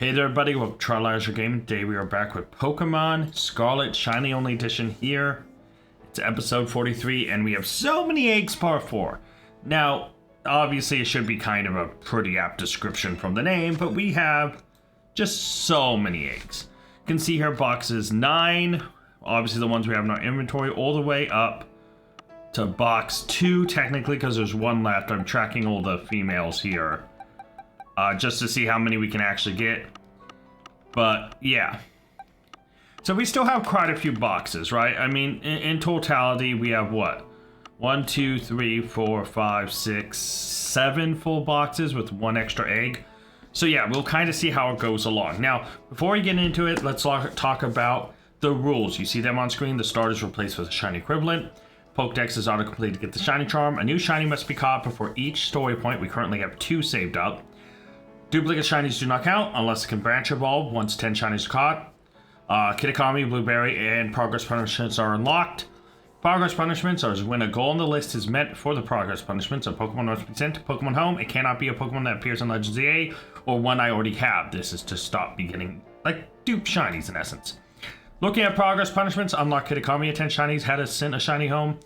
Hey there everybody, welcome to Trial Gaming. Today we are back with Pokemon Scarlet Shiny Only Edition here. It's episode 43 and we have so many eggs par 4. Now, obviously it should be kind of a pretty apt description from the name, but we have just so many eggs. You can see here boxes 9, obviously the ones we have in our inventory, all the way up to box 2 technically because there's one left. I'm tracking all the females here. Just to see how many we can actually get. But yeah, so we still have quite a few boxes, right? I mean, in totality, we have what? 1, 2, 3, 4, 5, 6, 7 full boxes with 1 extra egg. So yeah, we'll kind of see how it goes along. Now, before we get into it, let's talk about the rules. You see them on screen. The start is replaced with a shiny equivalent. Pokedex is autocomplete to get the shiny charm. A new shiny must be caught before each story point. We currently have 2 saved up. Duplicate shinies do not count unless it can branch evolve once 10 shinies are caught. Kitakami, Blueberry, and progress punishments are unlocked. Progress punishments are when a goal on the list is met for the progress punishments. A Pokemon must be sent to Pokemon Home. It cannot be a Pokemon that appears in Legends EA or one I already have. This is to stop me getting, like, dupe shinies in essence. Looking at progress punishments, unlock Kitakami at 10 shinies, had us send a shiny home.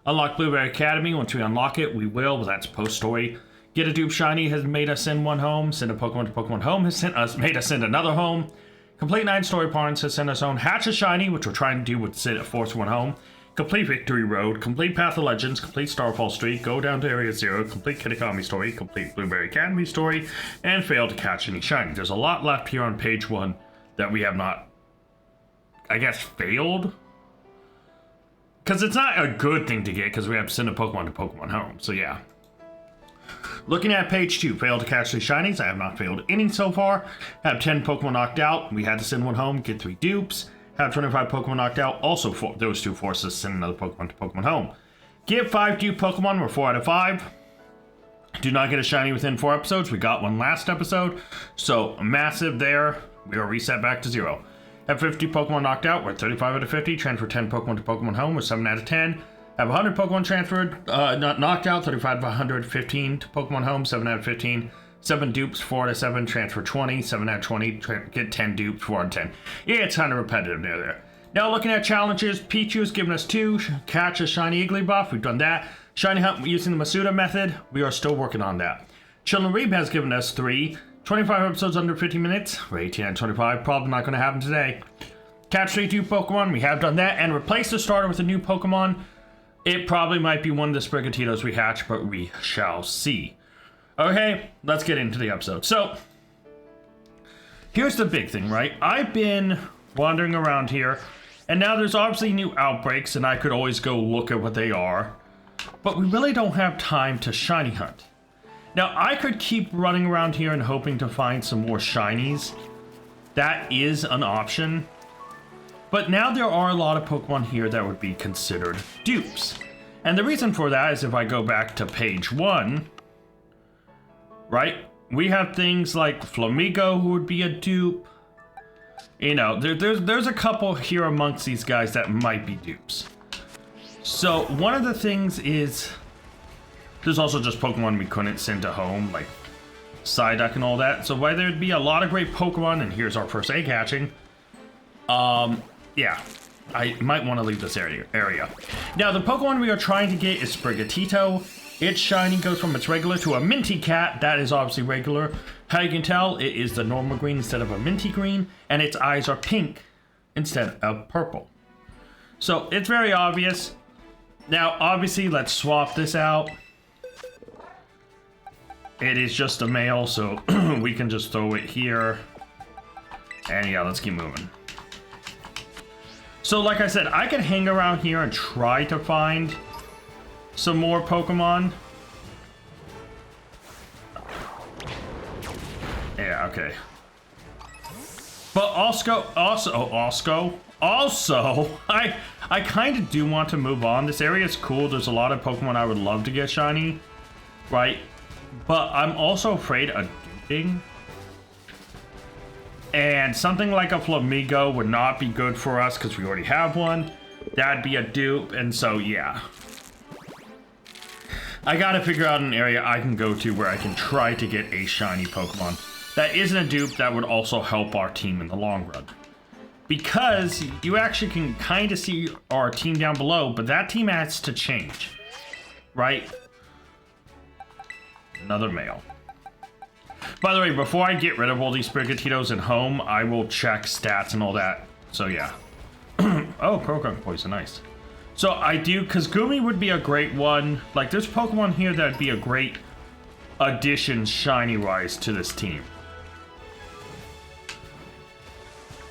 Unlock Blueberry Academy. Once we unlock it, we will, but that's post-story. Get a dupe shiny has made us send 1 home. Send a Pokemon to Pokemon Home has made us send another home. Complete 9 story points has sent us home. Hatch a shiny, which we're trying to do with force 1 home. Complete Victory Road. Complete Path of Legends. Complete Starfall Street. Go down to Area 0. Complete Kitakami story. Complete Blueberry Academy story. And fail to catch any shiny. There's a lot left here on page 1 that we have not, I guess, failed. Because it's not a good thing to get because we have to send a Pokemon to Pokemon Home. So yeah. Looking at page 2, failed to catch 3 shinies. I have not failed any so far. Have 10 Pokemon knocked out. We had to send 1 home, get 3 dupes. Have 25 Pokemon knocked out. Also, those 2 forces us to send another Pokemon to Pokemon Home. Get 5 dupe Pokemon. We're 4 out of 5. Do not get a shiny within 4 episodes. We got 1 last episode. So, massive there. We are reset back to 0. Have 50 Pokemon knocked out. We're 35 out of 50. Transfer 10 Pokemon to Pokemon Home. We're 7 out of 10. Have 100 Pokemon transferred, not knocked out, 35 of 115 to Pokemon Home, 7 out of 15. 7 dupes, 4 out of 7, transfer 20, 7 out of 20, get 10 dupes, 4 out of 10. Yeah, it's kind of repetitive near there. Now looking at challenges, Pichu has given us 2, catch a shiny Igglybuff, we've done that. Shiny hunt using the Masuda method, we are still working on that. Chillinreeb has given us 3, 25 episodes under 50 minutes, we're 18 out of 25, probably not going to happen today. Catch 3 dupe Pokemon, we have done that, and replace the starter with a new Pokemon. It probably might be one of the Sprigatitos we hatch, but we shall see. Okay, let's get into the episode. So, here's the big thing, right? I've been wandering around here, and now there's obviously new outbreaks, and I could always go look at what they are. But we really don't have time to shiny hunt. Now, I could keep running around here and hoping to find some more shinies. That is an option. But now there are a lot of Pokemon here that would be considered dupes. And the reason for that is if I go back to page 1, right? We have things like Flamigo who would be a dupe. You know, there's a couple here amongst these guys that might be dupes. So one of the things is, there's also just Pokemon we couldn't send to home, like Psyduck and all that. So while there'd be a lot of great Pokemon, and here's our first egg hatching, yeah, I might want to leave this area. Now, the Pokemon we are trying to get is Sprigatito. Its shiny goes from its regular to a minty cat. That is obviously regular. How you can tell, it is the normal green instead of a minty green, and its eyes are pink instead of purple. So, it's very obvious. Now, obviously, let's swap this out. It is just a male, so we can just throw it here. And yeah, let's keep moving. So like I said, I could hang around here and try to find some more Pokemon. Yeah, okay. But also, I kind of do want to move on. This area is cool. There's a lot of Pokemon I would love to get shiny, right? But I'm also afraid of duping. And something like a Flamigo would not be good for us because we already have one. That'd be a dupe, and so yeah. I gotta figure out an area I can go to where I can try to get a shiny Pokemon. that isn't a dupe that would also help our team in the long run. Because you actually can kind of see our team down below, but that team has to change, right? Another male. By the way, before I get rid of all these Sprigatito's in home, I will check stats and all that. So yeah. Oh, Program Poison, nice. So I do, because Gumi would be a great one. Like, there's Pokemon here that would be a great addition shiny-wise to this team.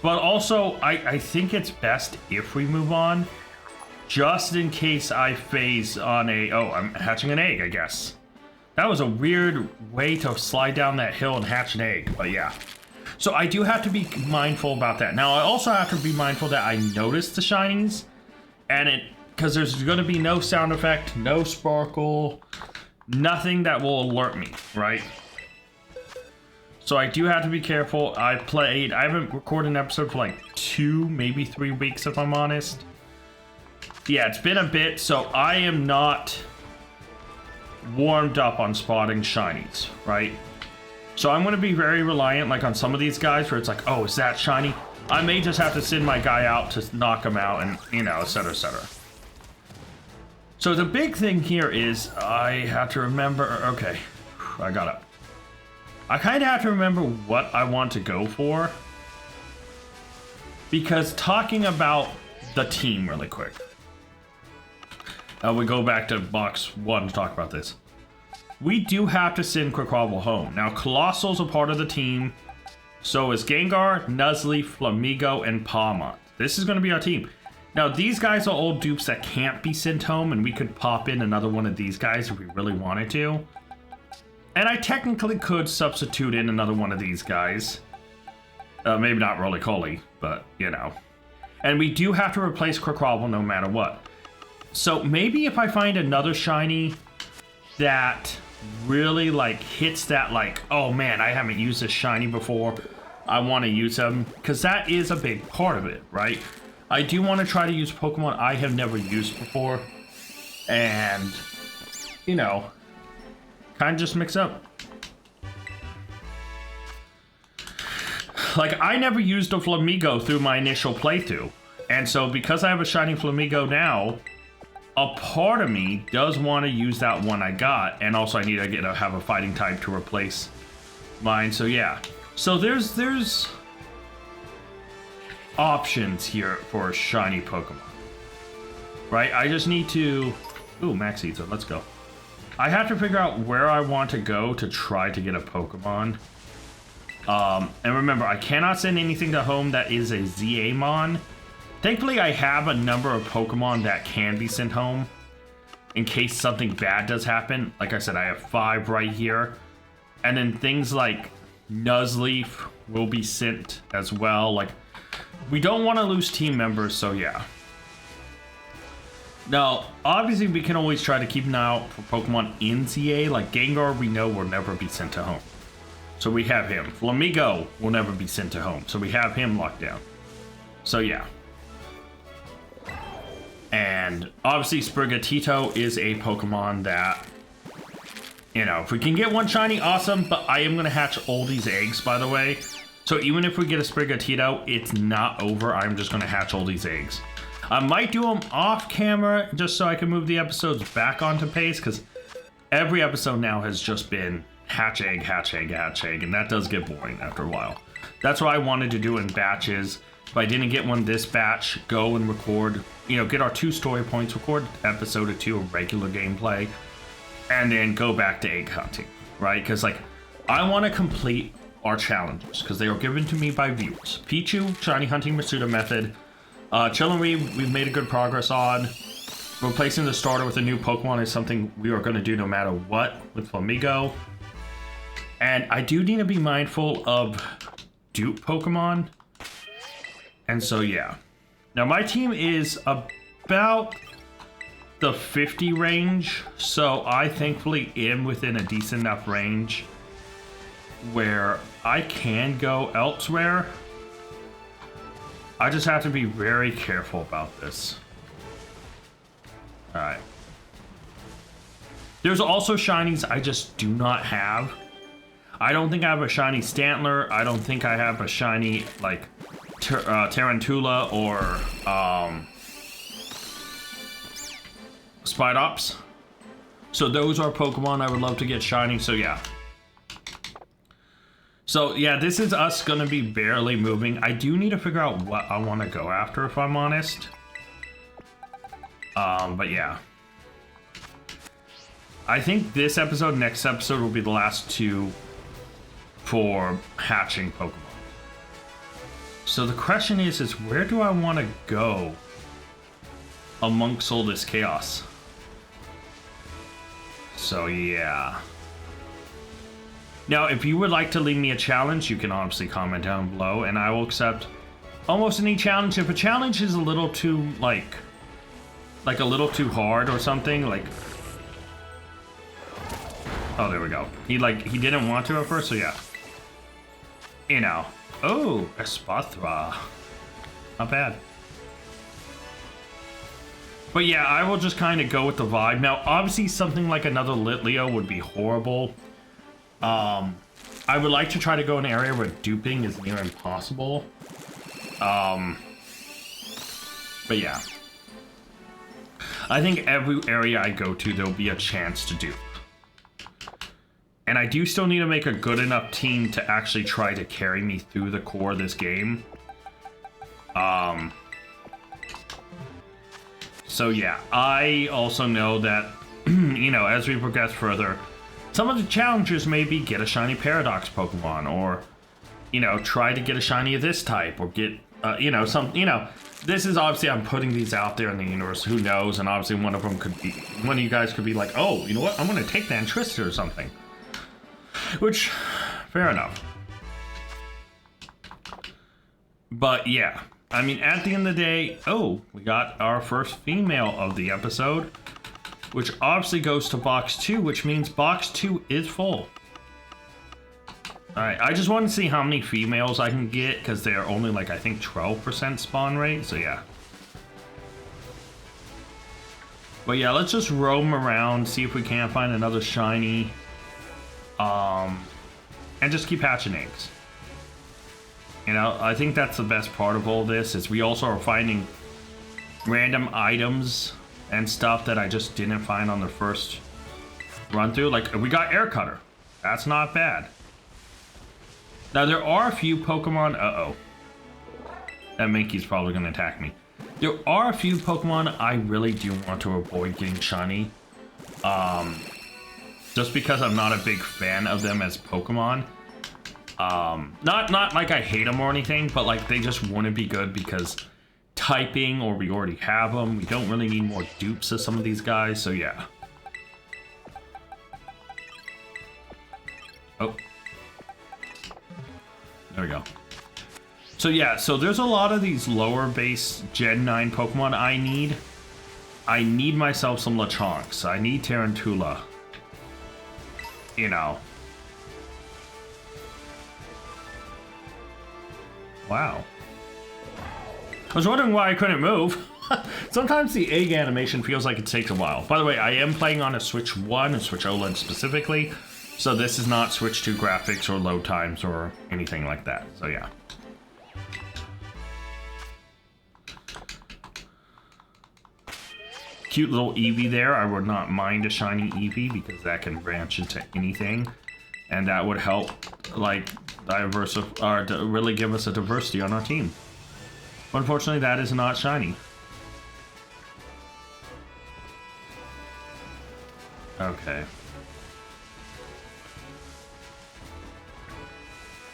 But also, I think it's best if we move on, just in case I phase on a... Oh, I'm hatching an egg, I guess. That was a weird way to slide down that hill and hatch an egg, but yeah. So I do have to be mindful about that. Now, I also have to be mindful that I notice the shinies, and because there's going to be no sound effect, no sparkle, nothing that will alert me, right? So I do have to be careful. I haven't recorded an episode for like 2, maybe 3 weeks, if I'm honest. Yeah, it's been a bit, so I am not warmed up on spotting shinies, right? So I'm going to be very reliant, like on some of these guys where it's like, oh, is that shiny? I may just have to send my guy out to knock him out and, you know, et cetera, et cetera. So the big thing here is I have to remember, okay, I got up. I kind of have to remember what I want to go for, because talking about the team really quick. We go back to box 1 to talk about this. We do have to send Quaquaval home. Now, Colossal's a part of the team. So is Gengar, Nuzleaf, Flamigo, and Palmont. This is going to be our team. Now, these guys are old dupes that can't be sent home, and we could pop in another one of these guys if we really wanted to. And I technically could substitute in another one of these guys. Maybe not Roly-Coly, but, you know. And we do have to replace Quaquaval no matter what. So maybe if I find another shiny that really, like, hits that, like, oh man, I haven't used this shiny before, I want to use them, because that is a big part of it, right? I do want to try to use Pokemon I have never used before, and, you know, kind of just mix up. Like, I never used a Flamigo through my initial playthrough, and so because I have a shiny Flamigo now, a part of me does want to use that one I got, and also I need to have a fighting type to replace mine. So yeah, so there's options here for a shiny Pokemon, right? I just need to, ooh, Max Ether, let's go. I have to figure out where I want to go to try to get a Pokemon. And remember, I cannot send anything to home that is a Zamon. Thankfully, I have a number of Pokemon that can be sent home in case something bad does happen. Like I said, I have 5 right here. And then things like Nuzleaf will be sent as well. Like, we don't want to lose team members, so yeah. Now, obviously, we can always try to keep an eye out for Pokemon in ZA. Like Gengar, we know will never be sent to home. So we have him. Flamigo will never be sent to home. So we have him locked down. So yeah. And obviously Sprigatito is a Pokemon that, you know, if we can get one shiny, awesome. But I am going to hatch all these eggs, by the way. So even if we get a Sprigatito, it's not over. I'm just going to hatch all these eggs. I might do them off camera just so I can move the episodes back onto pace, because every episode now has just been hatch egg, hatch egg, hatch egg, and that does get boring after a while. That's what I wanted to do in batches. If I didn't get one this batch, go and record, you know, get our 2 story points, record episode or 2 of regular gameplay, and then go back to egg hunting, right? Because, like, I want to complete our challenges, because they are given to me by viewers. Pichu, Shiny Hunting Masuda Method. Chillinry, we've made a good progress on. Replacing the starter with a new Pokemon is something we are going to do no matter what with Flamigo. And I do need to be mindful of dupe Pokemon. And so, yeah. Now, my team is about the 50 range. So, I thankfully am within a decent enough range where I can go elsewhere. I just have to be very careful about this. Alright. There's also shinies I just do not have. I don't think I have a shiny Stantler. I don't think I have a shiny, like, Tarantula or, Spidops. So those are Pokemon I would love to get shiny, so yeah. So yeah, this is us gonna be barely moving. I do need to figure out what I want to go after, if I'm honest. But yeah. I think this episode, next episode will be the last two for hatching Pokemon. So the question is where do I want to go amongst all this chaos? So yeah. Now, if you would like to leave me a challenge, you can obviously comment down below, and I will accept almost any challenge. If a challenge is a little too, like a little too hard or something, like... Oh, there we go. He didn't want to at first, so yeah. You know. Oh, Espathra. Not bad. But yeah, I will just kind of go with the vibe. Now, obviously, something like another Litleo would be horrible. I would like to try to go in an area where duping is near impossible. But yeah. I think every area I go to, there'll be a chance to dupe. And I do still need to make a good enough team to actually try to carry me through the core of this game. So yeah, I also know that, you know, as we progress further, some of the challenges may be get a shiny Paradox Pokemon, or, you know, try to get a shiny of this type, or get, you know, this is obviously, I'm putting these out there in the universe, who knows, and obviously one of them could be, one of you guys could be like, oh, you know what, I'm gonna take that Trista or something. Which, fair enough. But yeah, I mean, at the end of the day, oh, we got our first female of the episode, which obviously goes to box 2, which means box 2 is full. Alright, I just want to see how many females I can get, because they are only like, I think, 12% spawn rate, so yeah. But yeah, let's just roam around, see if we can't find another shiny. And just keep hatching eggs. You know, I think that's the best part of all this, is we also are finding random items and stuff that I just didn't find on the first run through. Like, we got Air Cutter. That's not bad. Now, there are a few Pokemon... Uh-oh. That Mankey's probably going to attack me. There are a few Pokemon I really do want to avoid getting shiny. Just because I'm not a big fan of them as Pokemon. Not like I hate them or anything, but like they just wouldn't be good because typing, or we already have them. We don't really need more dupes of some of these guys, so yeah. Oh. There we go. So yeah, so there's a lot of these lower base Gen 9 Pokemon I need. I need myself some Lechonks. I need Tarantula. You know. Wow. I was wondering why I couldn't move. Sometimes the egg animation feels like it takes a while. By the way, I am playing on a Switch 1, a Switch OLED specifically. So this is not Switch 2 graphics or load times or anything like that. So yeah. Cute little Eevee there. I would not mind a shiny Eevee because that can branch into anything. And that would help, like, really give us a diversity on our team. But unfortunately, that is not shiny. Okay.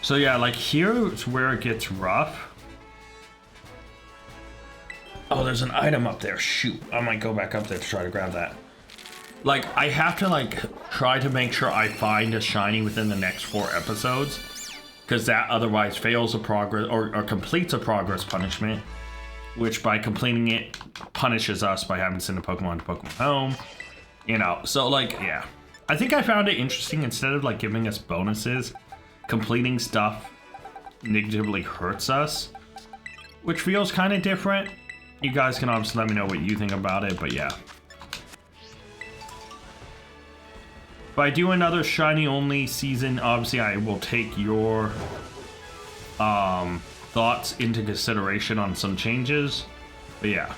So yeah, like here's where it gets rough. Oh, there's an item up there. Shoot, I might go back up there to try to grab that. Like, I have to like try to make sure I find a shiny within the next 4 episodes, because that otherwise fails a progress or completes a progress punishment, which by completing it punishes us by having to send a Pokemon to Pokemon Home. You know, so like, yeah. I think I found it interesting, instead of like giving us bonuses, completing stuff negatively hurts us, which feels kind of different. You guys can obviously let me know what you think about it, but yeah. If I do another shiny only season, obviously I will take your thoughts into consideration on some changes. But yeah.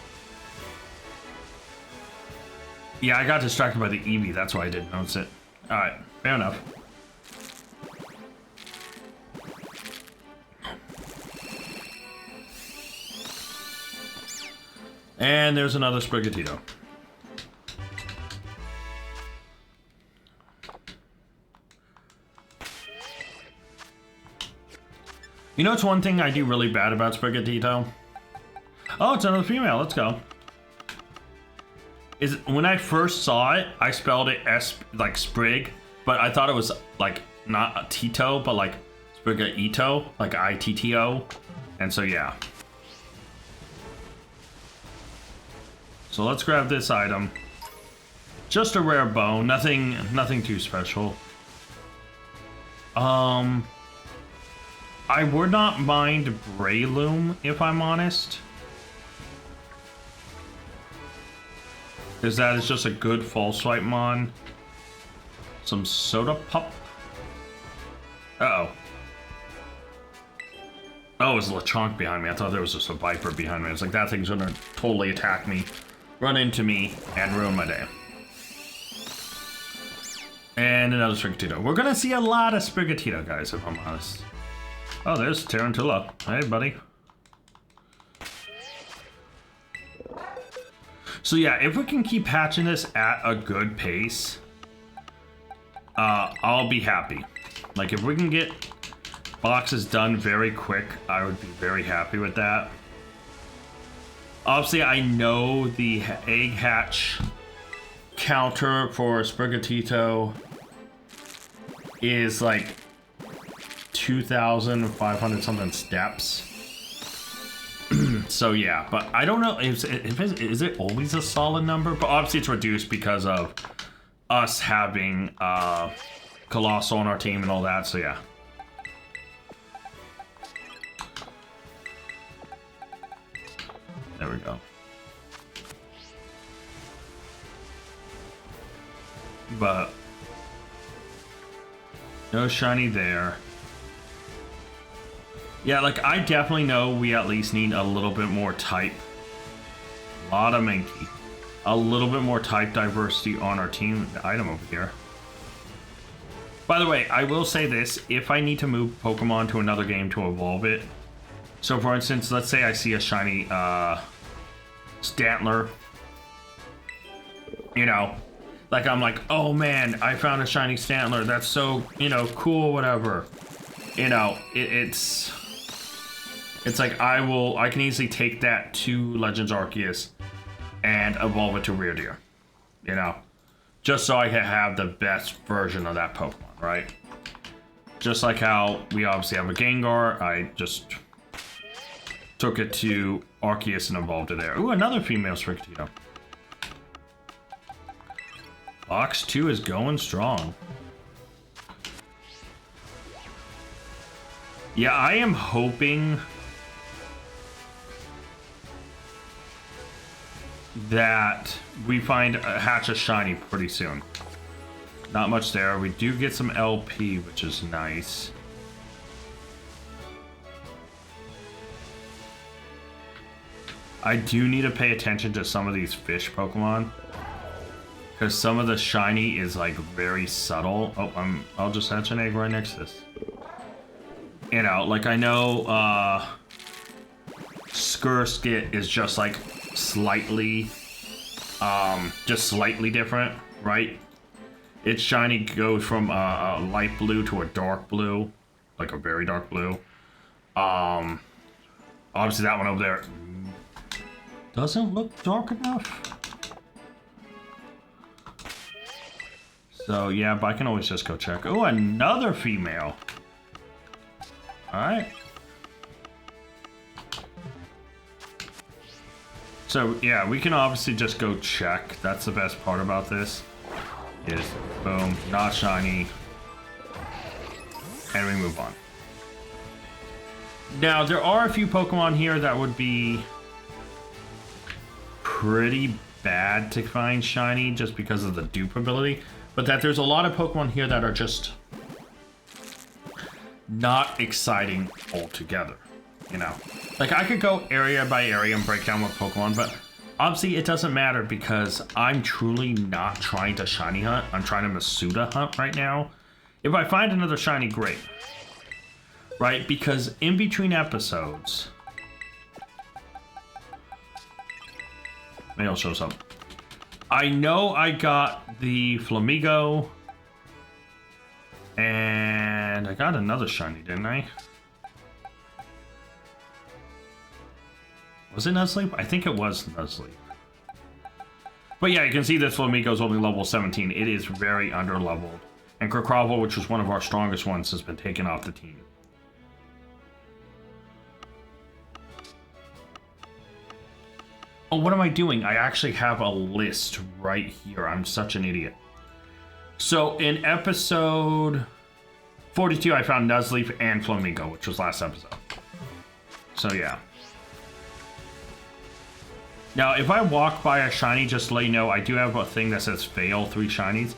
Yeah, I got distracted by the Eevee, that's why I didn't notice it. Alright, fair enough. And there's another Sprigatito. You know, it's one thing I do really bad about Sprigatito. Oh, it's another female. Let's go. Is when I first saw it, I spelled it S like Sprig, but I thought it was like not a Tito, but like Sprigatito, like ITTO, and so yeah. So let's grab this item. Just a rare bone, nothing too special. I would not mind Breloom, if I'm honest. Because that is just a good false swipe mon. Some Soda Pup. Uh-oh. Oh, it was a Lechonk behind me. I thought there was just a Viper behind me. It's like, that thing's gonna totally attack me, run into me, and ruin my day. And another Sprigatito. We're gonna see a lot of Sprigatito, guys, if I'm honest. Oh, there's Tarantula. Hey, buddy. So yeah, if we can keep hatching this at a good pace, I'll be happy. Like, if we can get boxes done very quick, I would be very happy with that. Obviously, I know the egg hatch counter for Sprigatito is like 2,500 something steps. So yeah, but I don't know is it always a solid number? But obviously it's reduced because of us having Colossal on our team and all that. So yeah. There we go. But no shiny there. Yeah, like, I definitely know we at least need a little bit more type. A lot of Minky. A little bit more type diversity on our team item over here. By the way, I will say this. If I need to move Pokemon to another game to evolve it. So, for instance, let's say I see a shiny Stantler. You know, like, I'm like, oh man, I found a shiny Stantler. That's so, you know, cool, whatever. You know, it's like I can easily take that to Legends Arceus and evolve it to Rear Deer, you know, just so I can have the best version of that Pokemon, right? Just like how we obviously have a Gengar, I just took it to Arceus and evolved it there. Ooh, another female Sprigatito. Box 2 is going strong. Yeah, I am hoping that we find a hatch a shiny pretty soon. Not much there. We do get some LP, which is nice. I do need to pay attention to some of these fish Pokemon, because some of the shiny is like very subtle. Oh, I'll just hatch an egg right next to this. You know, like, I know Skurskit is just like slightly different, right? Its shiny goes from a light blue to a dark blue, like a very dark blue. Obviously that one over there doesn't look dark enough. So yeah, but I can always just go check. Oh, another female. Alright. So, yeah, we can obviously just go check. That's the best part about this. Is, boom, not shiny. And we move on. Now, there are a few Pokemon here that would be pretty bad to find shiny just because of the dupe ability. but that there's a lot of Pokemon here that are just not exciting altogether, you know? Like, I could go area by area and break down what Pokemon, but obviously it doesn't matter because I'm truly not trying to shiny hunt. I'm trying to Masuda hunt right now. If I find another shiny, great. Right? Because in between episodes... Mail shows up. I know I got the Flamigo. And I got another shiny, didn't I? Was it Nuzleaf? I think it was Nuzleaf. But yeah, you can see this Flamigo is only level 17. It is very under-leveled. And Crocrovel, which was one of our strongest ones, has been taken off the team. Oh, what am I doing? I actually have a list right here. I'm such an idiot. So in episode 42, I found Nuzleaf and Flamigo, which was last episode. So yeah. Now, if I walk by a shiny, just to let you know, I do have a thing that says fail 3 shinies.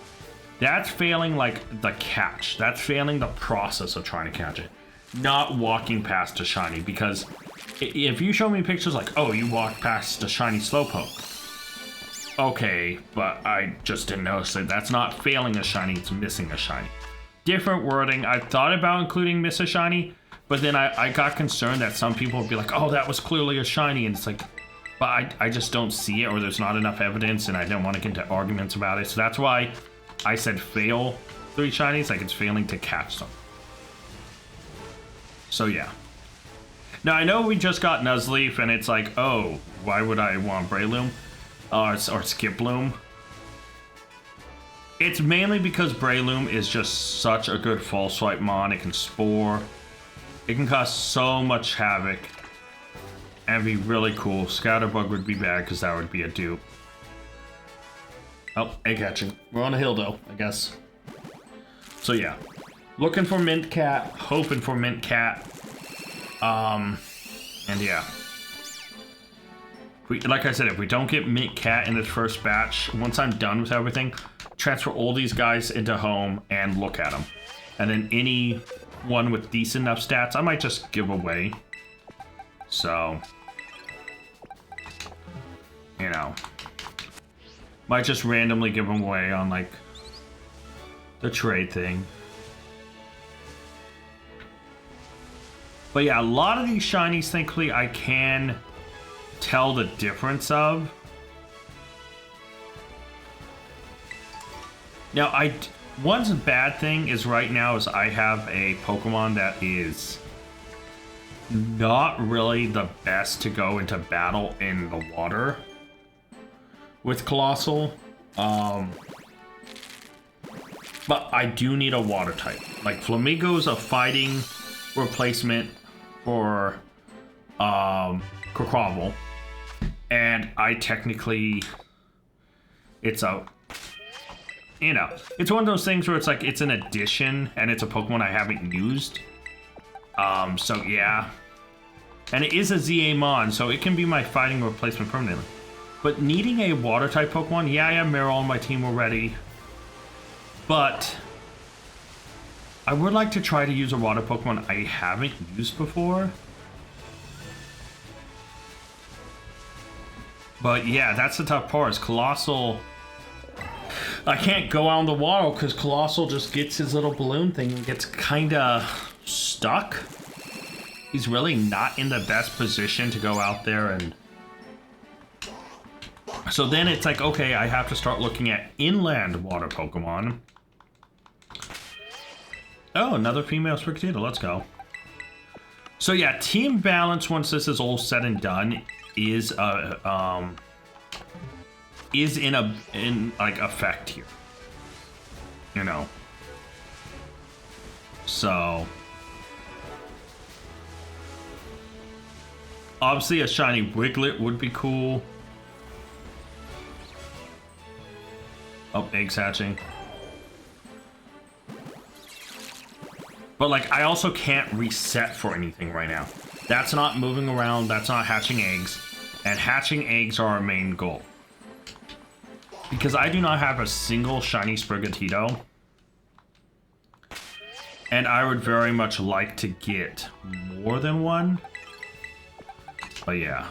That's failing, like, the catch. That's failing the process of trying to catch it. Not walking past a shiny, because if you show me pictures like, oh, you walked past a shiny Slowpoke. Okay, but I just didn't notice it. That's not failing a shiny, it's missing a shiny. Different wording. I thought about including miss a shiny, but then I got concerned that some people would be like, oh, that was clearly a shiny, and it's like... But I just don't see it, or there's not enough evidence, and I don't want to get into arguments about it. So that's why I said fail 3 shinies, like it's failing to catch them. So yeah. Now I know we just got Nuzleaf, and it's like, oh, why would I want Breloom? Or Skiploom? It's mainly because Breloom is just such a good False Swipe Mon. It can Spore. It can cause so much havoc. And be really cool. Scatterbug would be bad because that would be a dupe. Oh, egg hatching. We're on a hill though, I guess. So yeah. Looking for Mint Cat. Hoping for Mint Cat. And yeah. Like I said, if we don't get Mint Cat in this first batch, once I'm done with everything, transfer all these guys into home and look at them. And then any one with decent enough stats, I might just give away. So, you know, might just randomly give them away on, like, the trade thing. But yeah, a lot of these shinies, thankfully, I can tell the difference of. Now, one bad thing is right now is I have a Pokemon that is not really the best to go into battle in the water with Colossal. But I do need a water type. Like, Flamigo's a fighting replacement for Crocrovel. And I technically... It's a... You know, it's one of those things where it's like, it's an addition, and it's a Pokemon I haven't used. So yeah. And it is a ZA Mon, so it can be my fighting replacement permanently. But needing a water-type Pokemon, yeah, I have Meryl on my team already. But I would like to try to use a water Pokemon I haven't used before. But yeah, that's the tough part, is Colossal... I can't go out in the water because Colossal just gets his little balloon thing and gets kinda stuck. He's really not in the best position to go out there and... So then it's like, okay, I have to start looking at inland water Pokemon. Oh, another female Sprigatito, let's go. So yeah, team balance, once this is all said and done, is in like effect here. You know. So obviously a shiny Wiglet would be cool. Oh, eggs hatching. But like, I also can't reset for anything right now. That's not moving around, that's not hatching eggs. And hatching eggs are our main goal. because I do not have a single shiny Sprigatito. And I would very much like to get more than one. But yeah.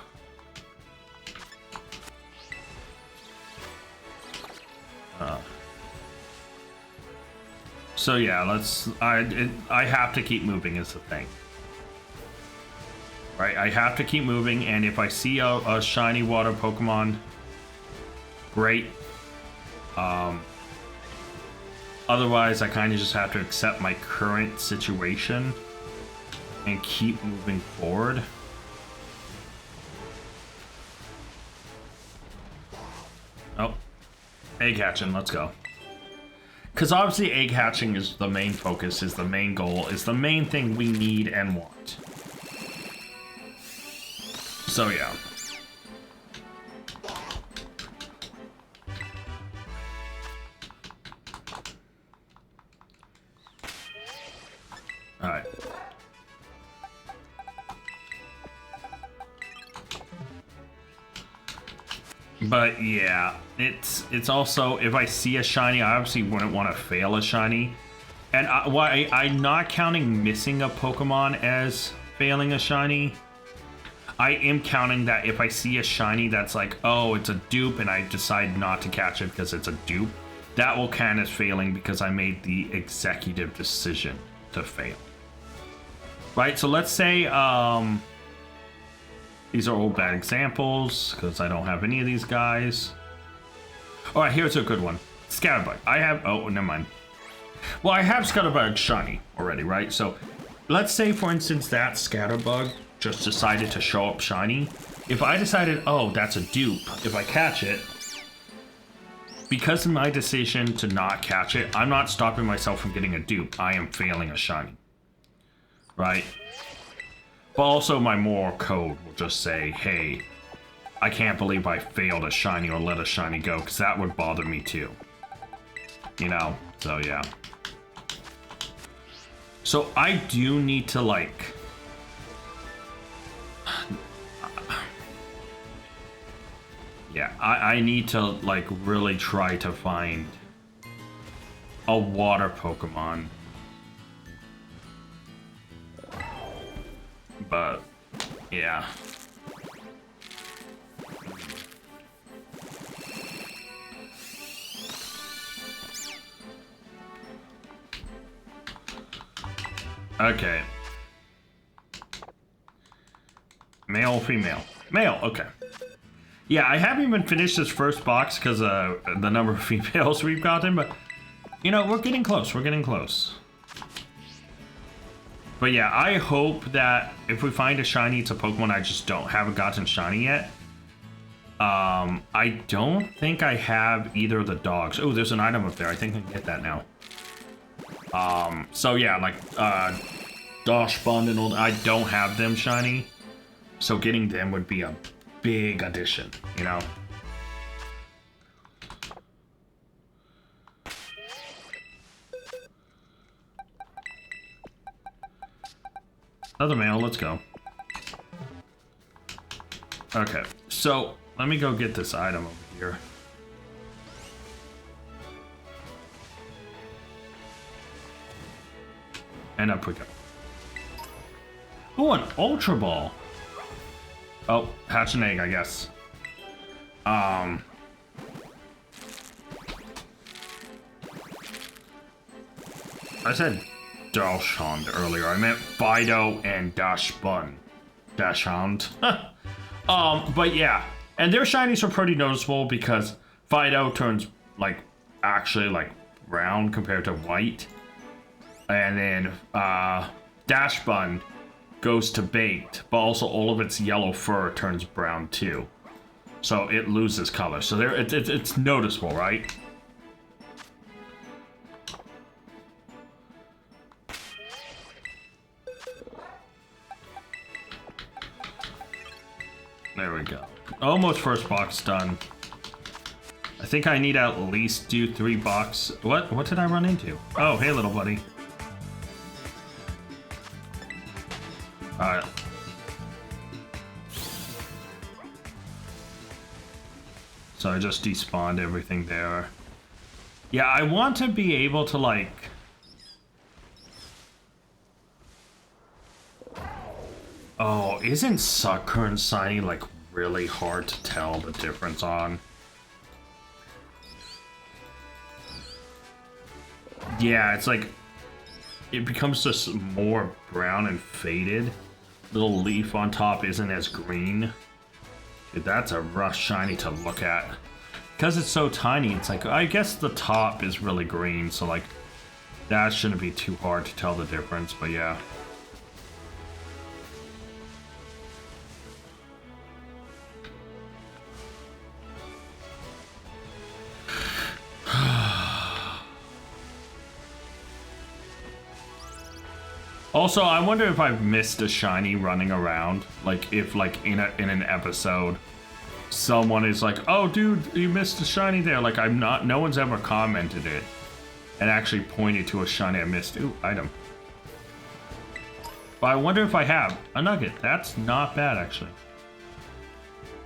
So yeah, I have to keep moving is the thing. Right, I have to keep moving, and if I see a shiny water Pokemon, great. Otherwise, I kind of just have to accept my current situation and keep moving forward. Oh, egg hatching, let's go. Because obviously egg hatching is the main focus, is the main goal, is the main thing we need and want. So yeah. Alright. But yeah, it's also, if I see a shiny, I obviously wouldn't want to fail a shiny. And I'm not counting missing a Pokemon as failing a shiny. I am counting that if I see a shiny that's like, oh, it's a dupe, and I decide not to catch it because it's a dupe, that will count as failing because I made the executive decision to fail. Right, so let's say, these are all bad examples because I don't have any of these guys. All right, here's a good one. Scatterbug. I have, oh, never mind. Well, I have Scatterbug shiny already, right? So let's say, for instance, that Scatterbug just decided to show up shiny. If I decided, oh, that's a dupe, if I catch it, because of my decision to not catch it, I'm not stopping myself from getting a dupe. I am failing a shiny. Right? But also my moral code will just say, hey, I can't believe I failed a shiny or let a shiny go, because that would bother me too. You know? So yeah. So I do need to, like, yeah, I need to, like, really try to find a water Pokemon. But, yeah. Okay. Male, female. Male, okay. Yeah, I haven't even finished this first box because of the number of females we've gotten, but, you know, we're getting close. We're getting close. But yeah, I hope that if we find a shiny, it's a Pokemon I just haven't gotten shiny yet. I don't think I have either of the dogs. Oh, there's an item up there. I think I can get that now. So yeah, like, Dosh Bund and all, I don't have them shiny. So getting them would be a big addition, you know? Another male, let's go. Okay, so let me go get this item over here. And up we go. Oh, an Ultra Ball. Oh, hatch an egg, I guess. I said Dachshund earlier. I meant Fido and Dachshund. Dachshund. But yeah. And their shinies are pretty noticeable because Fido turns, like, actually, like, brown compared to white. And then, Dachshund goes to baked, but also all of its yellow fur turns brown too. So it loses color. So there, it's noticeable, right? There we go. Almost first box done. I think I need to at least do 3 boxes. What did I run into? Oh, hey, little buddy. Alright. So I just despawned everything there. Yeah, I want to be able to, like... Oh, isn't Sucker and Shiny, like, really hard to tell the difference on? Yeah, it's like... It becomes just more brown and faded. Little leaf on top isn't as green. Dude, that's a rough shiny to look at. Because it's so tiny, it's like, I guess the top is really green, so like, that shouldn't be too hard to tell the difference, but yeah. Also, I wonder if I've missed a shiny running around. Like, if, like, in an episode, someone is like, oh, dude, you missed a shiny there. Like, no one's ever commented it and actually pointed to a shiny I missed. Ooh, item. But I wonder if I have. A nugget. That's not bad, actually.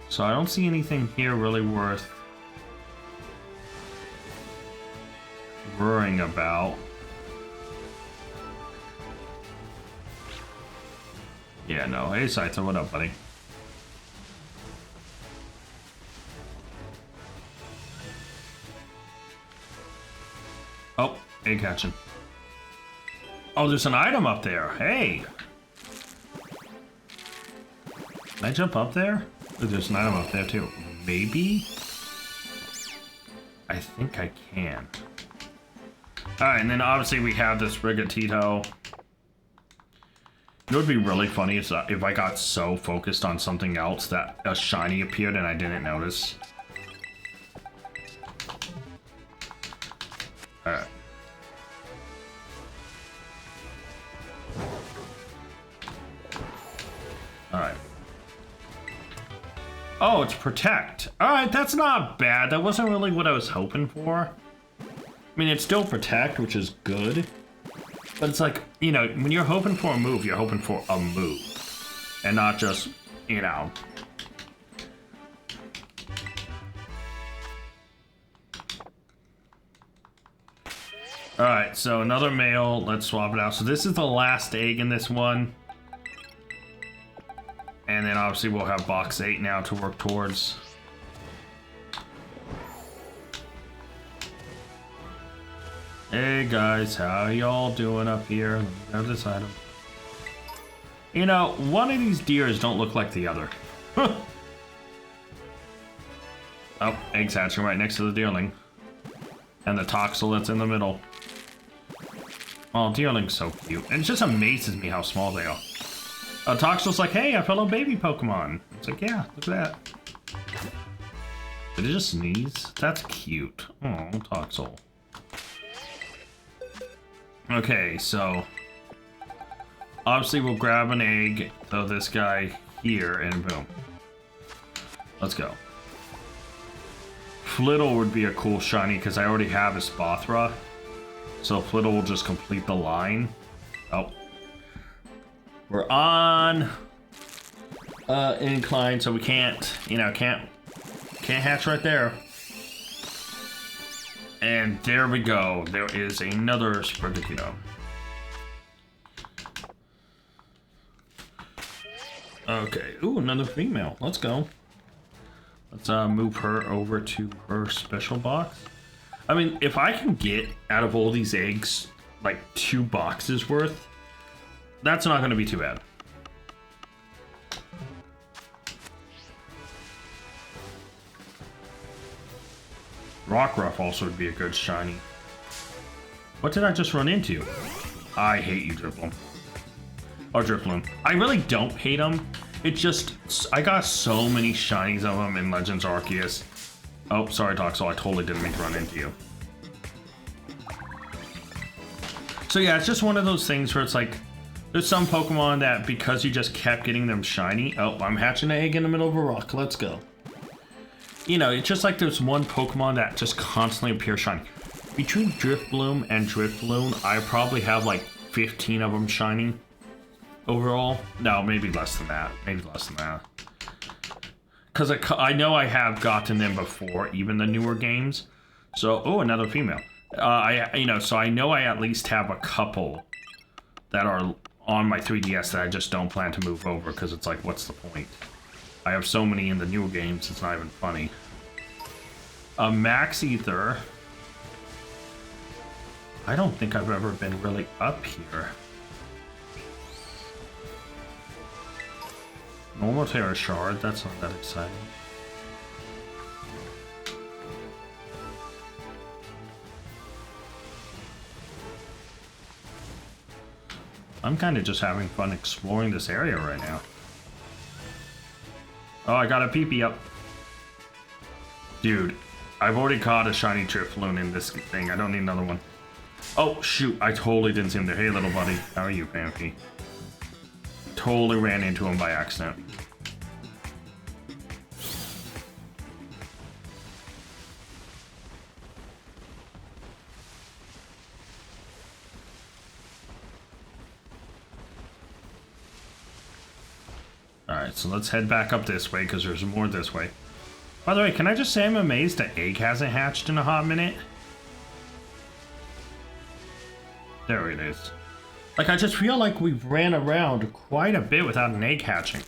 So I don't see anything here really worth worrying about. Yeah, no. Hey, Saito, what up, buddy? Oh, egg catching. Oh, there's an item up there. Hey! Can I jump up there? Oh, there's an item up there, too. Maybe? I think I can. Alright, and then obviously we have this Rigatito. It would be really funny if I got so focused on something else that a shiny appeared and I didn't notice. Alright. Alright. Oh, it's Protect. Alright, that's not bad. That wasn't really what I was hoping for. I mean, it's still Protect, which is good. But it's like, you know, when you're hoping for a move, you're hoping for a move. And not just, you know. Alright, so another male. Let's swap it out. So this is the last egg in this one. And then obviously we'll have box 8 now to work towards. Hey guys, how y'all doing up here? Grab this item. You know, one of these deers don't look like the other. Oh, eggs hatching right next to the deerling. And the toxel that's in the middle. Oh, deerling's so cute. And it just amazes me how small they are. Toxel's like, hey, I found a baby Pokemon. It's like, yeah, look at that. Did it just sneeze? That's cute. Oh, Toxel. Okay, so obviously we'll grab an egg, throw this guy here, and boom. Let's go. Flittle would be a cool shiny because I already have a Spothra. So Flittle will just complete the line. Oh. We're on incline, so we can't, you know, can't hatch right there. And there we go. There is another Sprigatito. Okay. Ooh, another female. Let's go. Let's move her over to her special box. I mean, if I can get out of all these eggs like 2 boxes worth, that's not going to be too bad. Rockruff also would be a good shiny. What did I just run into? I hate you, Drifloon. Or Drifloon. I really don't hate him. It just, I got so many shinies of him in Legends Arceus. Oh, sorry, Toxel. I totally didn't mean to run into you. So yeah, it's just one of those things where it's like, there's some Pokemon that because you just kept getting them shiny. Oh, I'm hatching an egg in the middle of a rock. Let's go. You know, it's just like there's one Pokemon that just constantly appears shiny. Between Drifloon and Drifloon, I probably have like 15 of them shiny overall. No, maybe less than that. Maybe less than that. because I know I have gotten them before, even the newer games. So, oh, another female. So I know I at least have a couple that are on my 3DS that I just don't plan to move over because it's like, what's the point? I have so many in the newer games, it's not even funny. A Max Ether. I don't think I've ever been really up here. Normal Terra Shard, that's not that exciting. I'm kind of just having fun exploring this area right now. Oh, I got a PP up. Dude, I've already caught a shiny Drifloon in this thing. I don't need another one. Oh, shoot. I totally didn't see him there. Hey, little buddy. How are you, Pampy? Totally ran into him by accident. Alright, so let's head back up this way because there's more this way. By the way, can I just say I'm amazed the egg hasn't hatched in a hot minute? There it is. Like, I just feel like we've ran around quite a bit without an egg hatching.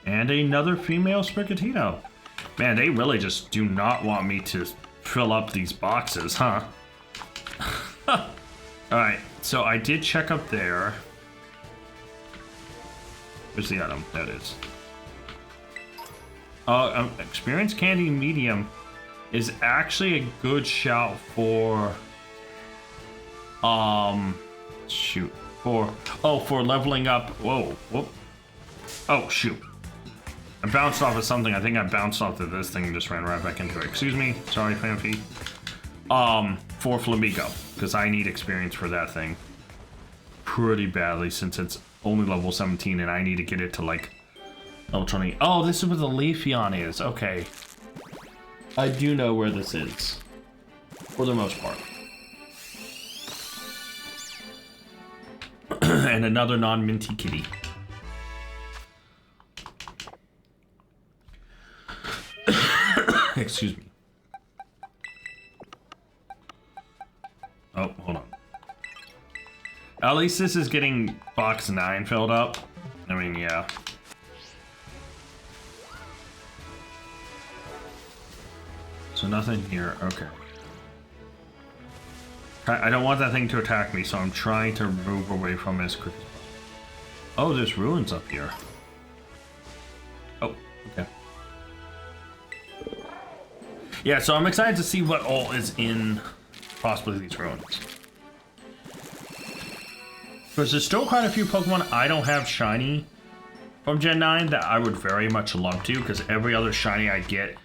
And another female Sprigatito. Man, they really just do not want me to fill up these boxes, huh? Alright, so I did check up there. Where's the item? That is. Experience Candy Medium is actually a good shout for... Shoot. For leveling up... Whoa. Whoop. Oh, shoot. I bounced off of something. I think I bounced off of this thing and just ran right back into it. Excuse me. Sorry, Fanfi. For Flamigo, because I need experience for that thing pretty badly since it's only level 17 and I need to get it to like level 20. Oh, this is where the Leafeon is. Okay. I do know where this is. For the most part. And another non-minty kitty. Excuse me. Oh, hold on. At least this is getting box 9 filled up. I mean, yeah. So nothing here. Okay. I don't want that thing to attack me, so I'm trying to move away from it as quick as possible. Oh, there's ruins up here. Oh, okay. Yeah, so I'm excited to see what all is in possibly these ruins. Because there's still quite a few Pokemon I don't have shiny from Gen 9 that I would very much love to, because every other shiny I get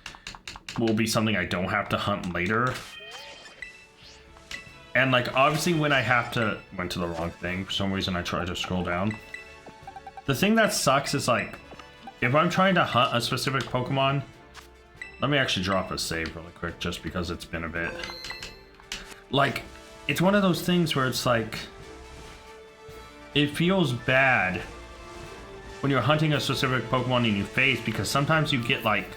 will be something I don't have to hunt later. And like, obviously when I have to... Went to the wrong thing. For some reason I tried to scroll down. The thing that sucks is like, if I'm trying to hunt a specific Pokemon... Let me actually drop a save really quick just because it's been a bit. Like, it's one of those things where it's like, it feels bad when you're hunting a specific Pokemon in your face because sometimes you get like,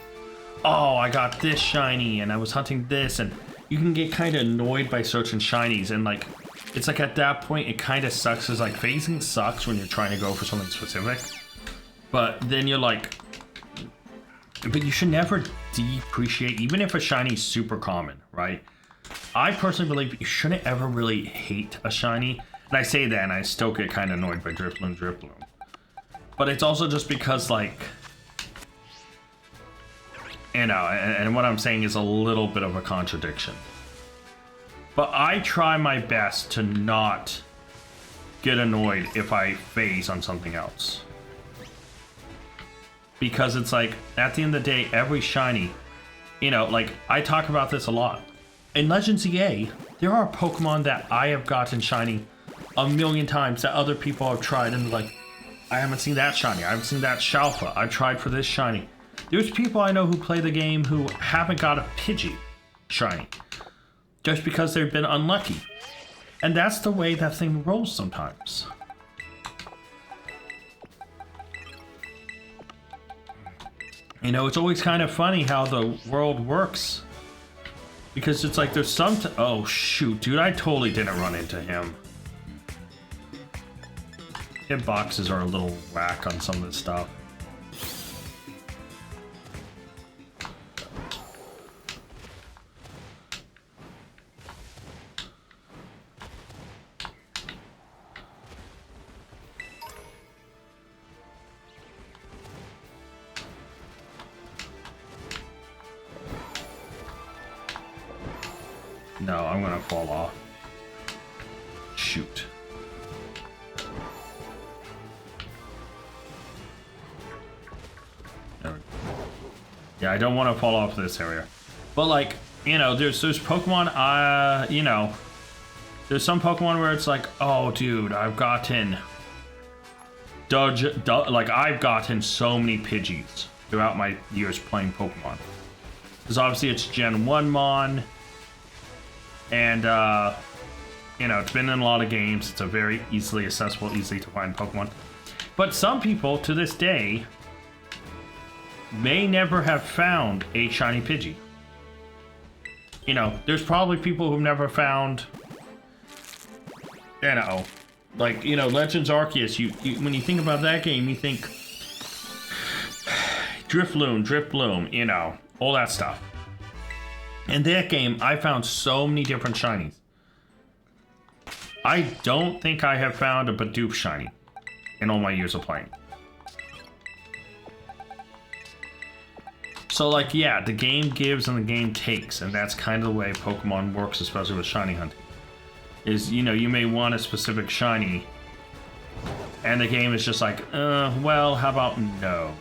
oh, I got this shiny and I was hunting this, and you can get kind of annoyed by searching shinies, and like, it's like at that point it kind of sucks because like phasing sucks when you're trying to go for something specific, but then you're like, but you should never depreciate, even if a shiny is super common, right? I personally believe you shouldn't ever really hate a shiny. And I say that and I still get kind of annoyed by Drifloon. But it's also just because like, you know, and what I'm saying is a little bit of a contradiction. But I try my best to not get annoyed if I phase on something else. Because it's like, at the end of the day, every shiny, you know, like, I talk about this a lot. In Legends EA, there are Pokemon that I have gotten shiny a million times that other people have tried, and like, I haven't seen that shiny, I haven't seen that Shalfa, I've tried for this shiny. There's people I know who play the game who haven't got a Pidgey shiny. Just because they've been unlucky. And that's the way that thing rolls sometimes. You know, it's always kind of funny how the world works. Because it's like there's some... Oh, shoot, dude, I totally didn't run into him. Hitboxes are a little whack on some of this stuff. No, I'm gonna fall off. Shoot. There we go. Yeah, I don't want to fall off this area. But like, you know, there's Pokemon, you know, there's some Pokemon where it's like, oh dude, I've gotten like I've gotten so many Pidgeys throughout my years playing Pokemon. Because obviously it's Gen 1 Mon. And, you know, it's been in a lot of games. It's a very easily accessible, easy to find Pokemon. But some people, to this day, may never have found a shiny Pidgey. You know, there's probably people who've never found, you know, like, you know, Legends Arceus. You when you think about that game, you think Drifloon, you know, all that stuff. In that game, I found so many different shinies. I don't think I have found a Bidoof shiny in all my years of playing. So, like, yeah, the game gives and the game takes, and that's kind of the way Pokemon works, especially with shiny hunting. Is, you know, you may want a specific shiny, and the game is just like, well, how about no?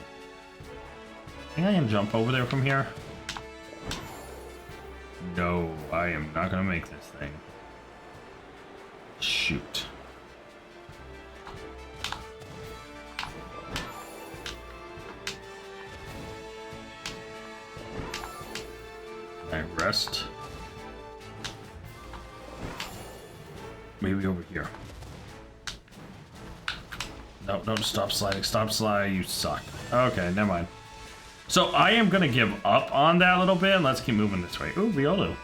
I think I can jump over there from here. No, I am not gonna make this thing. Shoot. I rest. Maybe over here. No, don't stop sliding. Stop sliding, you suck. Okay, never mind. So I am gonna give up on that a little bit, and let's keep moving this way. Ooh, Riolu.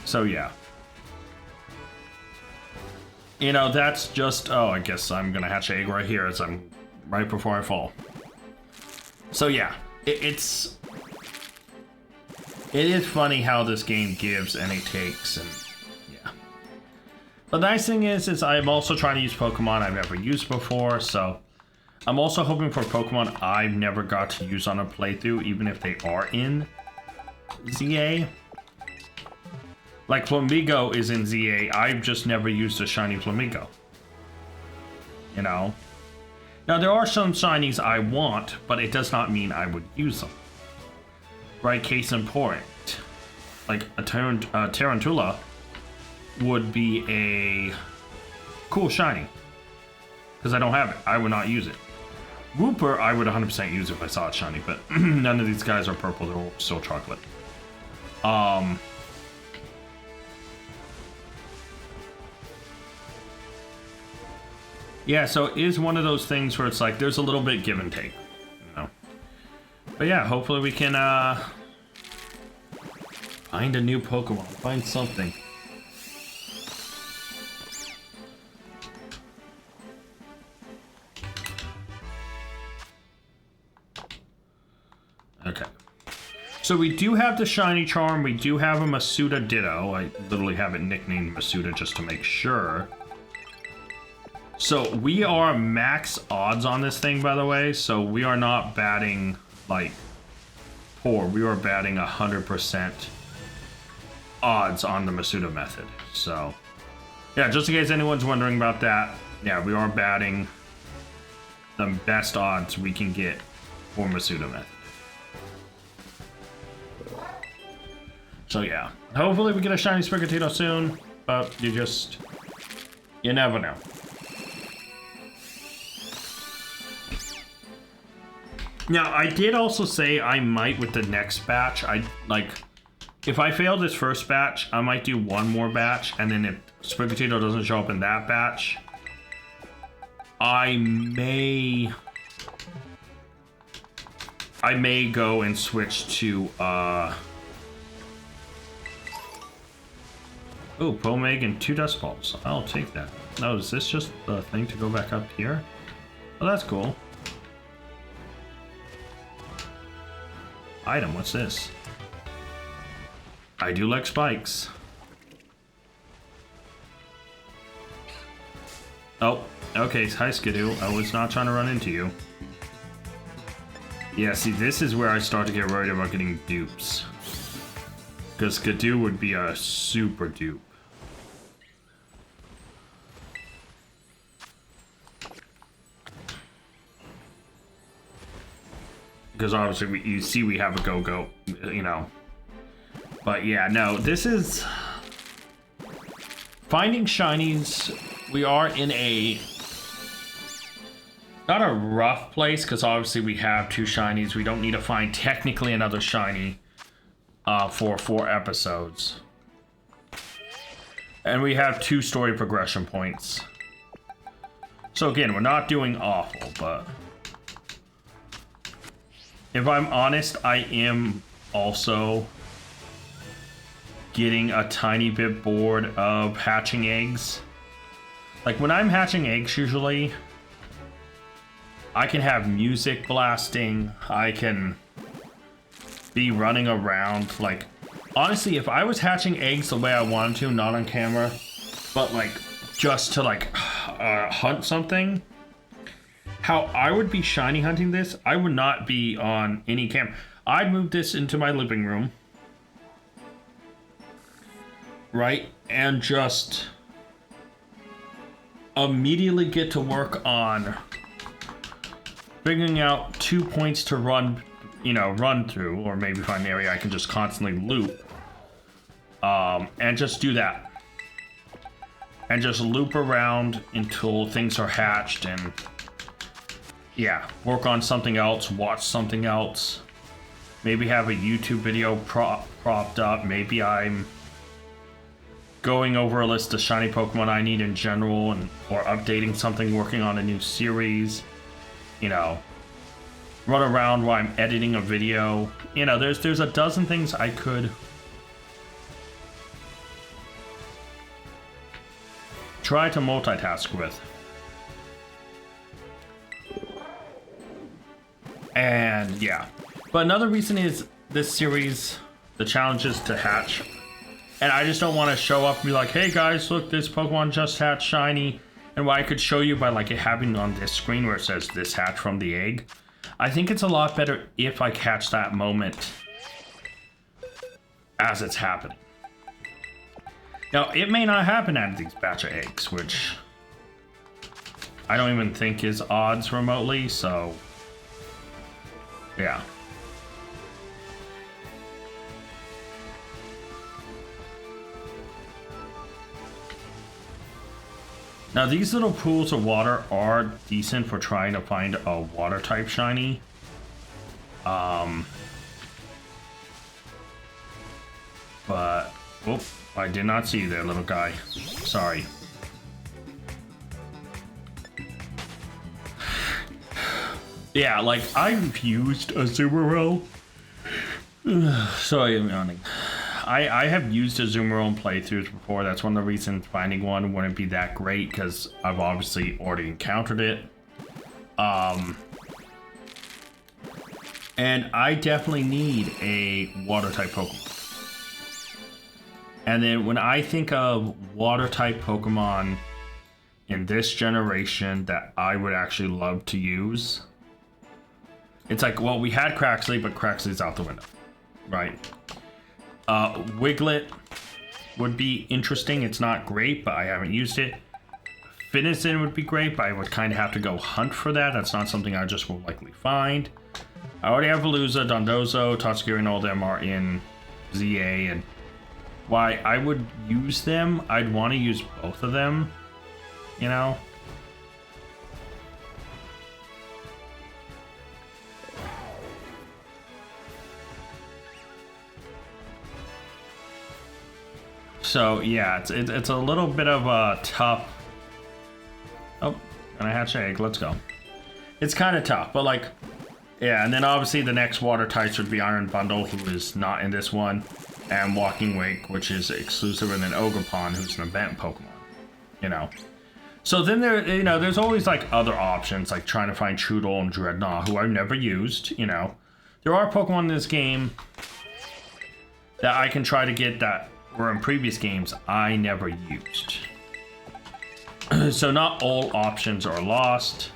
So yeah. You know, that's just, oh, I guess I'm gonna hatch an egg right here as I'm right before I fall. So yeah, it is funny how this game gives and it takes, and yeah. But the nice thing is I'm also trying to use Pokemon I've never used before, so I'm also hoping for Pokemon I've never got to use on a playthrough, even if they are in ZA. Like Flamigo is in ZA, I've just never used a shiny Flamigo. You know? Now there are some shinies I want, but it does not mean I would use them. Right, case in point. Like a Tarantula would be a cool shiny. Because I don't have it, I would not use it. Wooper, I would 100% use if I saw it shiny, but none of these guys are purple, they're all still chocolate. Yeah, so it is one of those things where it's like, there's a little bit give and take, you know? But yeah, hopefully we can, find a new Pokemon, find something. Okay. So we do have the Shiny Charm, we do have a Masuda Ditto. I literally have it nicknamed Masuda just to make sure. So we are max odds on this thing, by the way, so we are not batting, like, poor. We are batting 100% odds on the Masuda method. So, yeah, just in case anyone's wondering about that, yeah, we are batting the best odds we can get for Masuda method. So yeah, hopefully we get a shiny Sprigatito soon, but you never know. Now, I did also say I might with the next batch. If I fail this first batch, I might do one more batch, and then if Spring Potato doesn't show up in that batch, I may go and switch to Pomeg and 2 dust balls. I'll take that. No, is this just the thing to go back up here? Oh, that's cool. Item, what's this? I do like spikes. Oh, okay. Hi, Skidoo. I was not trying to run into you. Yeah, see, this is where I start to get worried about getting dupes. Because Skidoo would be a super dupe. Because obviously, you see we have a go-go, you know. But yeah, no, this is... Finding shinies, we are in a... Not a rough place, because obviously we have 2 shinies. We don't need to find technically another shiny for 4 episodes. And we have 2 story progression points. So again, we're not doing awful, but... If I'm honest, I am also getting a tiny bit bored of hatching eggs. Like when I'm hatching eggs usually, I can have music blasting, I can be running around. Like honestly, if I was hatching eggs the way I wanted to, not on camera, but like just to like hunt something, how I would be shiny hunting this, I would not be on any camera. I'd move this into my living room, right? And just immediately get to work on figuring out 2 points to run, you know, run through, or maybe find an area I can just constantly loop. And just do that. And just loop around until things are hatched and yeah, work on something else, watch something else. Maybe have a YouTube video propped up. Maybe I'm going over a list of shiny Pokemon I need in general, and or updating something, working on a new series. You know, run around while I'm editing a video. You know, there's a dozen things I could try to multitask with. And yeah, but another reason is this series, the challenges to hatch. And I just don't want to show up and be like, hey guys, look, this Pokemon just hatched shiny. And what I could show you by like it having on this screen where it says this hatched from the egg. I think it's a lot better if I catch that moment as it's happening. Now, it may not happen out of these batch of eggs, which I don't even think is odds remotely, so... yeah. Now these little pools of water are decent for trying to find a water type shiny. But whoop, I did not see you there, little guy. Sorry. Yeah, like I've used Azumarill. Sorry, I'm yawning. I have used Azumarill in playthroughs before. That's one of the reasons finding one wouldn't be that great, because I've obviously already encountered it. And I definitely need a water type Pokemon. And then when I think of water type Pokemon in this generation that I would actually love to use, it's like, well, we had Craxley, but Craxley's out the window, right? Wiglet would be interesting. It's not great, but I haven't used it. Finizen would be great, but I would kind of have to go hunt for that. That's not something I just will likely find. I already have Veluza, Dondozo, Totsugiri, and all of them are in ZA, and why I would use them, I'd want to use both of them, you know? So yeah, it's a little bit of a tough. Oh, and I hatch egg. Let's go. It's kind of tough, but like, yeah. And then obviously the next water types would be Iron Bundle, who is not in this one, and Walking Wake, which is exclusive, and then Ogerpon, who's an event Pokemon. You know. So then there's always like other options, like trying to find Trudel and Dreadnought, who I've never used. You know, there are Pokemon in this game that I can try to get that were in previous games I never used. So not all options are lost,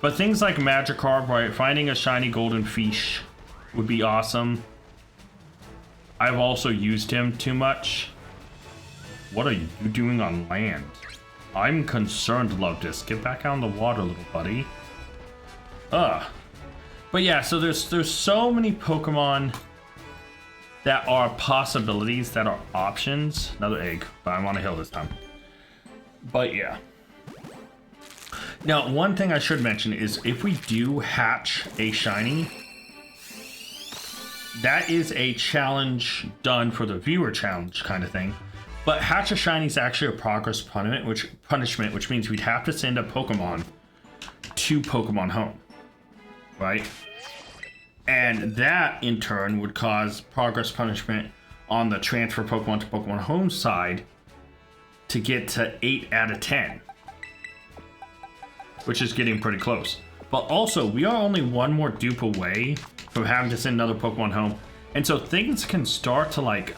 but things like Magikarp, right? Finding a shiny golden fish would be awesome. I've also used him too much. What are you doing on land? I'm concerned, Lotus. Get back out in the water, little buddy. Ugh. But yeah, so there's so many Pokemon that are possibilities, that are options. Another egg, but I'm on a hill this time. But yeah. Now, one thing I should mention is if we do hatch a shiny, that is a challenge done for the viewer challenge kind of thing. But hatch a shiny is actually a progress punishment, which means we'd have to send a Pokemon to Pokemon Home, right? And that in turn would cause progress punishment on the transfer Pokemon to Pokemon Home side to get to 8 out of 10, which is getting pretty close. But also, we are only one more dupe away from having to send another Pokemon home. And so things can start to like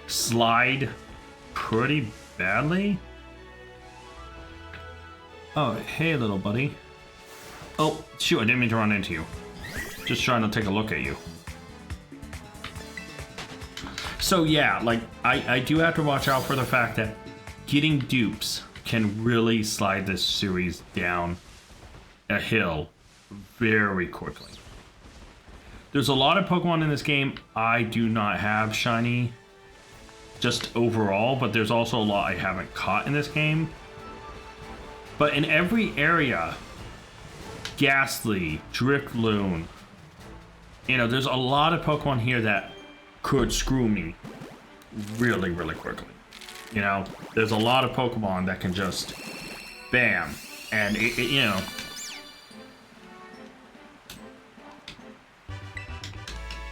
slide pretty badly. Oh, hey little buddy. Oh, shoot, I didn't mean to run into you. Just trying to take a look at you. So yeah, like I do have to watch out for the fact that getting dupes can really slide this series down a hill very quickly. There's a lot of Pokemon in this game I do not have shiny, just overall, but there's also a lot I haven't caught in this game. But in every area, Ghastly, Drifloon, you know, there's a lot of Pokemon here that could screw me really, really quickly. You know, there's a lot of Pokemon that can just bam, and you know.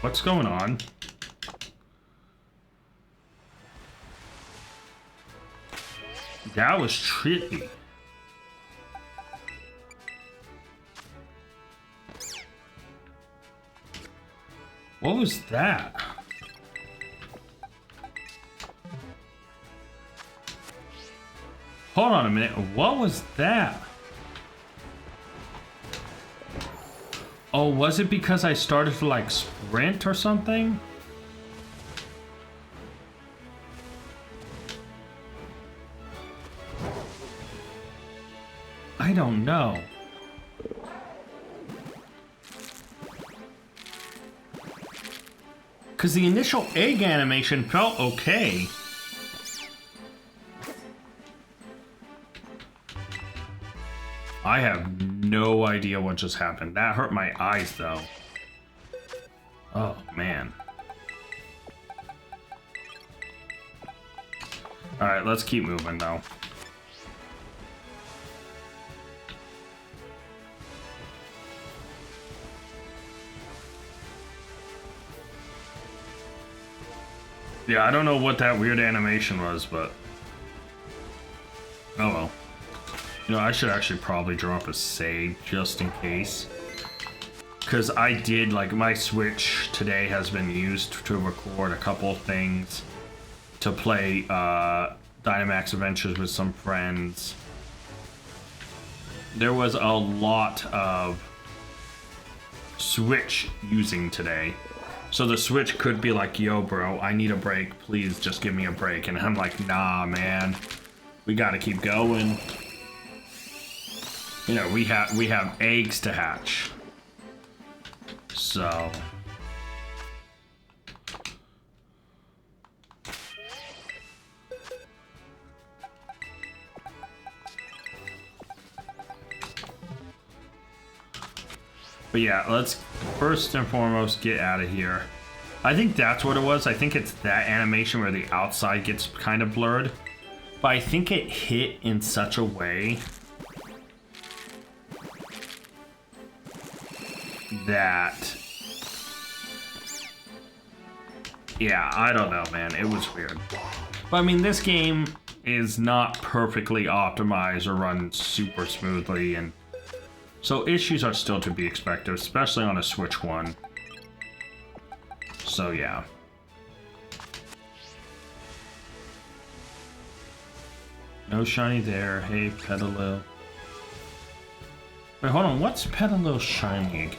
What's going on? That was trippy. What was that? Hold on a minute. What was that? Oh, was it because I started to like sprint or something? I don't know. Because the initial egg animation felt okay. I have no idea what just happened. That hurt my eyes, though. Oh, man. Alright, let's keep moving, though. Yeah, I don't know what that weird animation was, but... oh well. You know, I should actually probably drop a save just in case. Because I did, like, my Switch today has been used to record a couple things. To play Dynamax Adventures with some friends. There was a lot of Switch using today. So the Switch could be like, yo bro, I need a break, please just give me a break. And I'm like, nah man, we gotta keep going. You know, we have eggs to hatch. So but yeah, let's first and foremost get out of here. I think that's what it was. I think it's that animation where the outside gets kind of blurred. But I think it hit in such a way that... Yeah, I don't know, man. It was weird. But I mean, this game is not perfectly optimized or run super smoothly, and so issues are still to be expected, especially on a Switch 1. So yeah. No shiny there. Hey, Petalil. Wait, hold on. What's Petalil's shiny?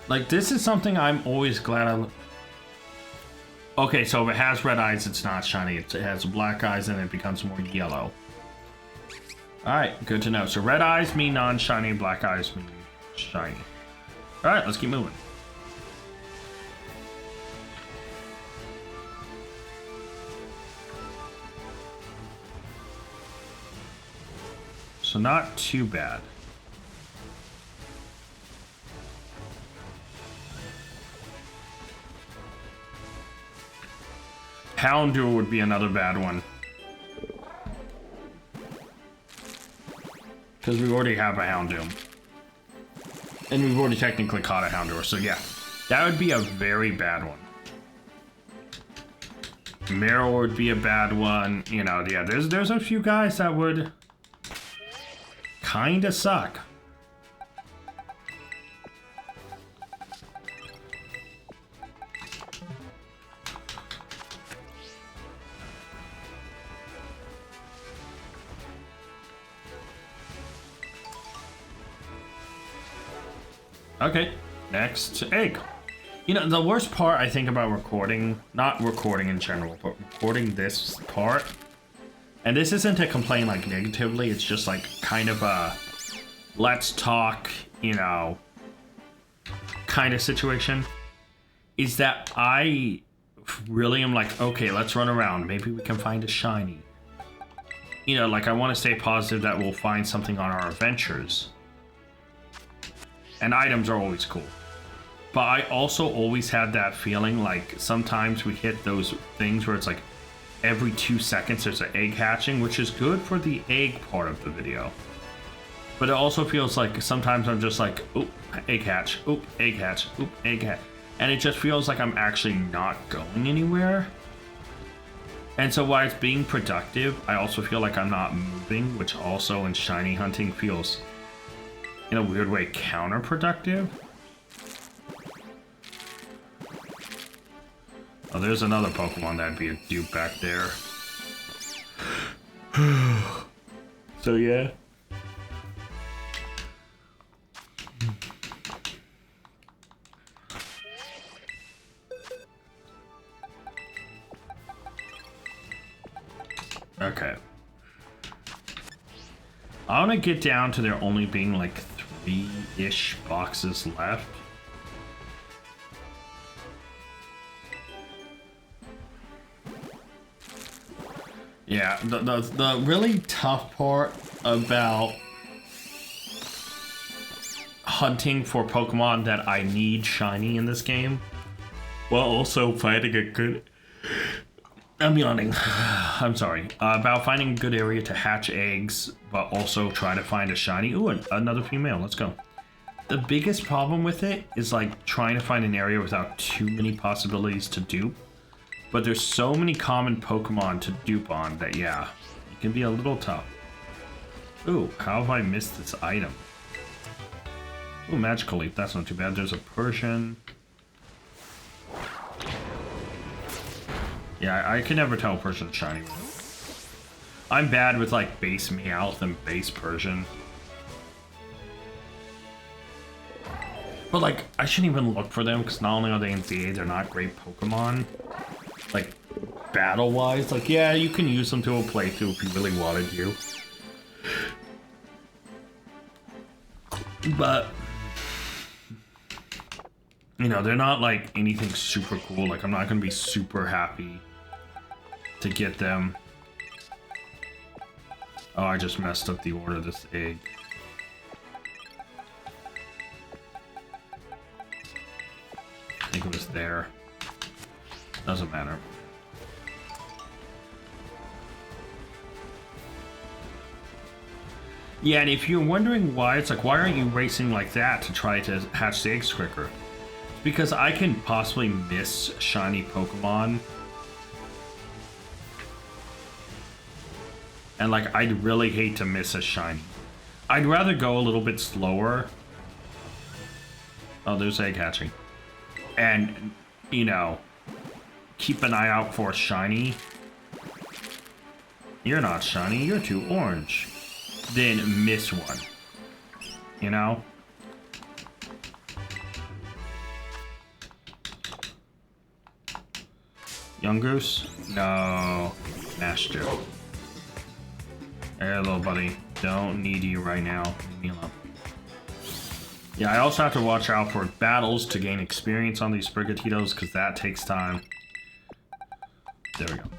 Like, this is something I'm always glad I... Okay, so if it has red eyes, it's not shiny. It has black eyes and it becomes more yellow. Alright, good to know. So red eyes mean non-shiny, black eyes mean shiny. Alright, let's keep moving. So not too bad. Houndour would be another bad one. Because we already have a Houndour. And we've already technically caught a Houndour, so yeah. That would be a very bad one. Meryl would be a bad one. You know, yeah, there's a few guys that would kinda suck. Okay, next egg. You know, the worst part I think about recording, not recording in general, but recording this part, and this isn't to complain like negatively, it's just like kind of a let's talk, you know, kind of situation, is that I really am like, okay, let's run around. Maybe we can find a shiny. You know, like I want to stay positive that we'll find something on our adventures. And items are always cool. But I also always had that feeling like sometimes we hit those things where it's like every 2 seconds there's an egg hatching, which is good for the egg part of the video. But it also feels like sometimes I'm just like, oop, egg hatch, oop, egg hatch, oop, egg hatch. And it just feels like I'm actually not going anywhere. And so while it's being productive, I also feel like I'm not moving, which also in shiny hunting feels, in a weird way, counterproductive. Oh, there's another Pokemon that'd be a dupe back there. So yeah. Okay. I want to get down to there only being like 3-ish boxes left. Yeah, the really tough part about hunting for Pokemon that I need shiny in this game, while also finding a good... I'm yawning. I'm sorry. About finding a good area to hatch eggs, but also try to find a shiny. Ooh, another female. Let's go. The biggest problem with it is like trying to find an area without too many possibilities to dupe. But there's so many common Pokemon to dupe on that, yeah, it can be a little tough. Ooh, how have I missed this item? Ooh, Magical Leaf. That's not too bad. There's a Persian. Yeah, I can never tell Persian's shiny. I'm bad with like base Meowth and base Persian. But like, I shouldn't even look for them because not only are they in VA, they're not great Pokemon. Like, battle-wise, like, yeah, you can use them to a playthrough if you really wanted to. But, you know, they're not like anything super cool. Like, I'm not gonna be super happy to get them. Oh, I just messed up the order of this egg. there. Doesn't matter. Yeah, and if you're wondering why, it's like, why aren't you racing like that to try to hatch the eggs quicker? It's because I can possibly miss shiny Pokemon. And like, I'd really hate to miss a shiny. I'd rather go a little bit slower. Oh, there's egg hatching. And, you know, keep an eye out for a shiny. You're not shiny, you're too orange. Then miss one. You know? Young Goose? No. Master. Hey, little buddy. Don't need you right now. Leave me alone. Yeah, I also have to watch out for battles to gain experience on these Sprigatito's, because that takes time. There we go.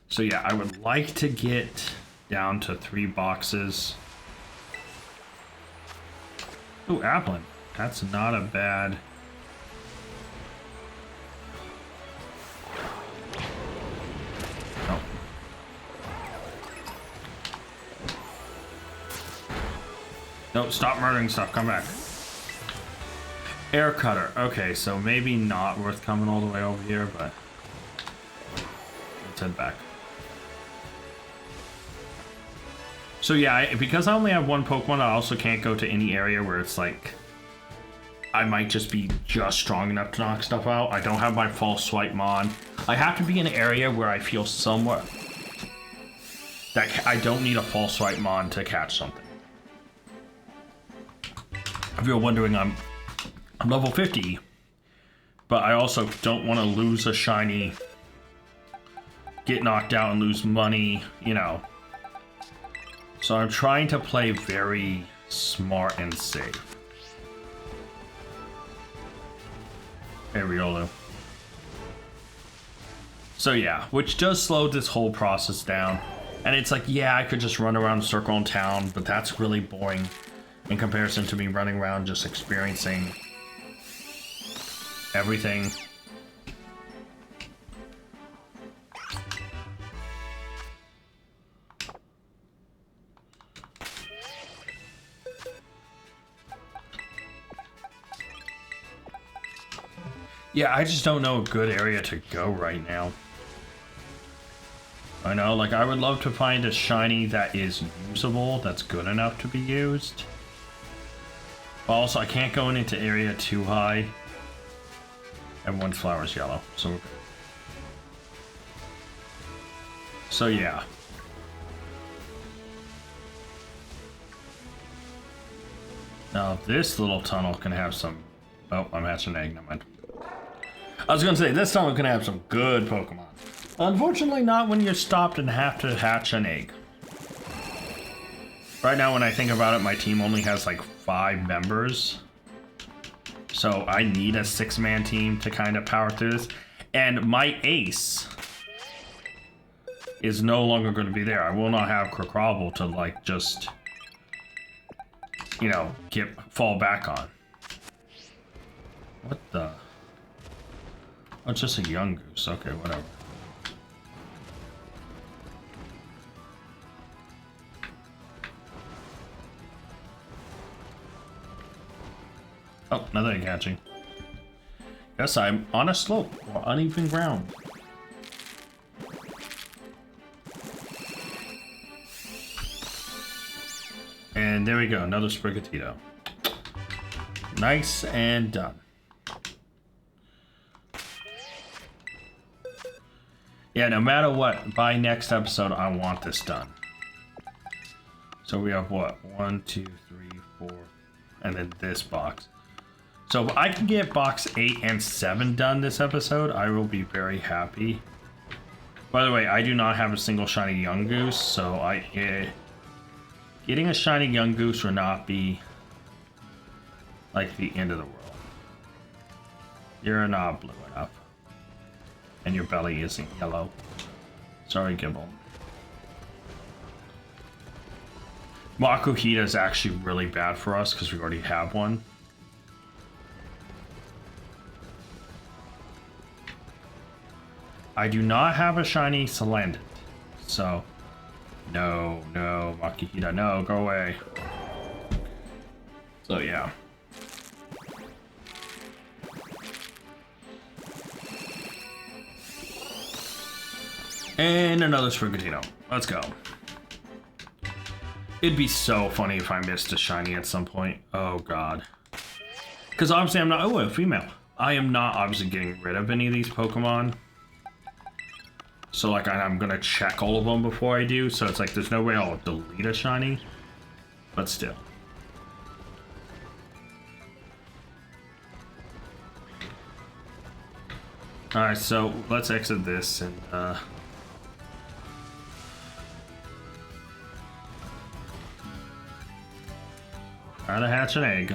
So yeah, I would like to get down to 3 boxes. Ooh, Applin. That's not a bad... Oh. No, stop murdering stuff. Come back. Air Cutter. Okay, so maybe not worth coming all the way over here, but... let's head back. So yeah, because I only have 1 Pokemon, I also can't go to any area where it's like... I might just be strong enough to knock stuff out. I don't have my False Swipe Mon. I have to be in an area where I feel somewhat... that I don't need a False Swipe Mon to catch something. If you're wondering, I'm level 50. But I also don't want to lose a shiny... get knocked out and lose money, you know... So I'm trying to play very smart and safe. Hey, Riolu. So yeah, which does slow this whole process down. And it's like, yeah, I could just run around a circle in town, but that's really boring in comparison to me running around just experiencing everything. Yeah, I just don't know a good area to go right now. I know, like, I would love to find a shiny that is usable, that's good enough to be used. But also, I can't go into area too high. Everyone's flower's yellow, so we're good. So, yeah. Now, this little tunnel can have some... Oh, I'm hatching an egg, never mind. I was gonna say, this tunnel can have some good Pokemon. Unfortunately, not when you're stopped and have to hatch an egg. Right now, when I think about it, my team only has like 5 members. So I need a 6-man team to kind of power through this. And my ace is no longer going to be there. I will not have Crocrobble to like just, you know, fall back on. What the... Oh, it's just a young goose. Okay, whatever. Oh, another egg hatching. Yes, I'm on a slope or uneven ground. And there we go, another Sprigatito. Nice and done. Yeah, no matter what, by next episode, I want this done. So we have what? 1, 2, 3, 4, and then this box. So if I can get box 8 and 7 done this episode, I will be very happy. By the way, I do not have a single shiny young goose, so getting a shiny young goose will not be like the end of the world. You're not blue enough. And your belly isn't yellow. Sorry, Gibble. Makuhita is actually really bad for us because we already have one. I do not have a shiny Scarlet. So, no, Makihita, no, go away. So, yeah. And another Sprigatito. Let's go. It'd be so funny if I missed a shiny at some point. Oh, God. Because obviously I'm not... Oh, a female. I am not obviously getting rid of any of these Pokemon. So, like, I'm going to check all of them before I do. So it's like, there's no way I'll delete a shiny. But still. Alright, so let's exit this and, try to hatch an egg.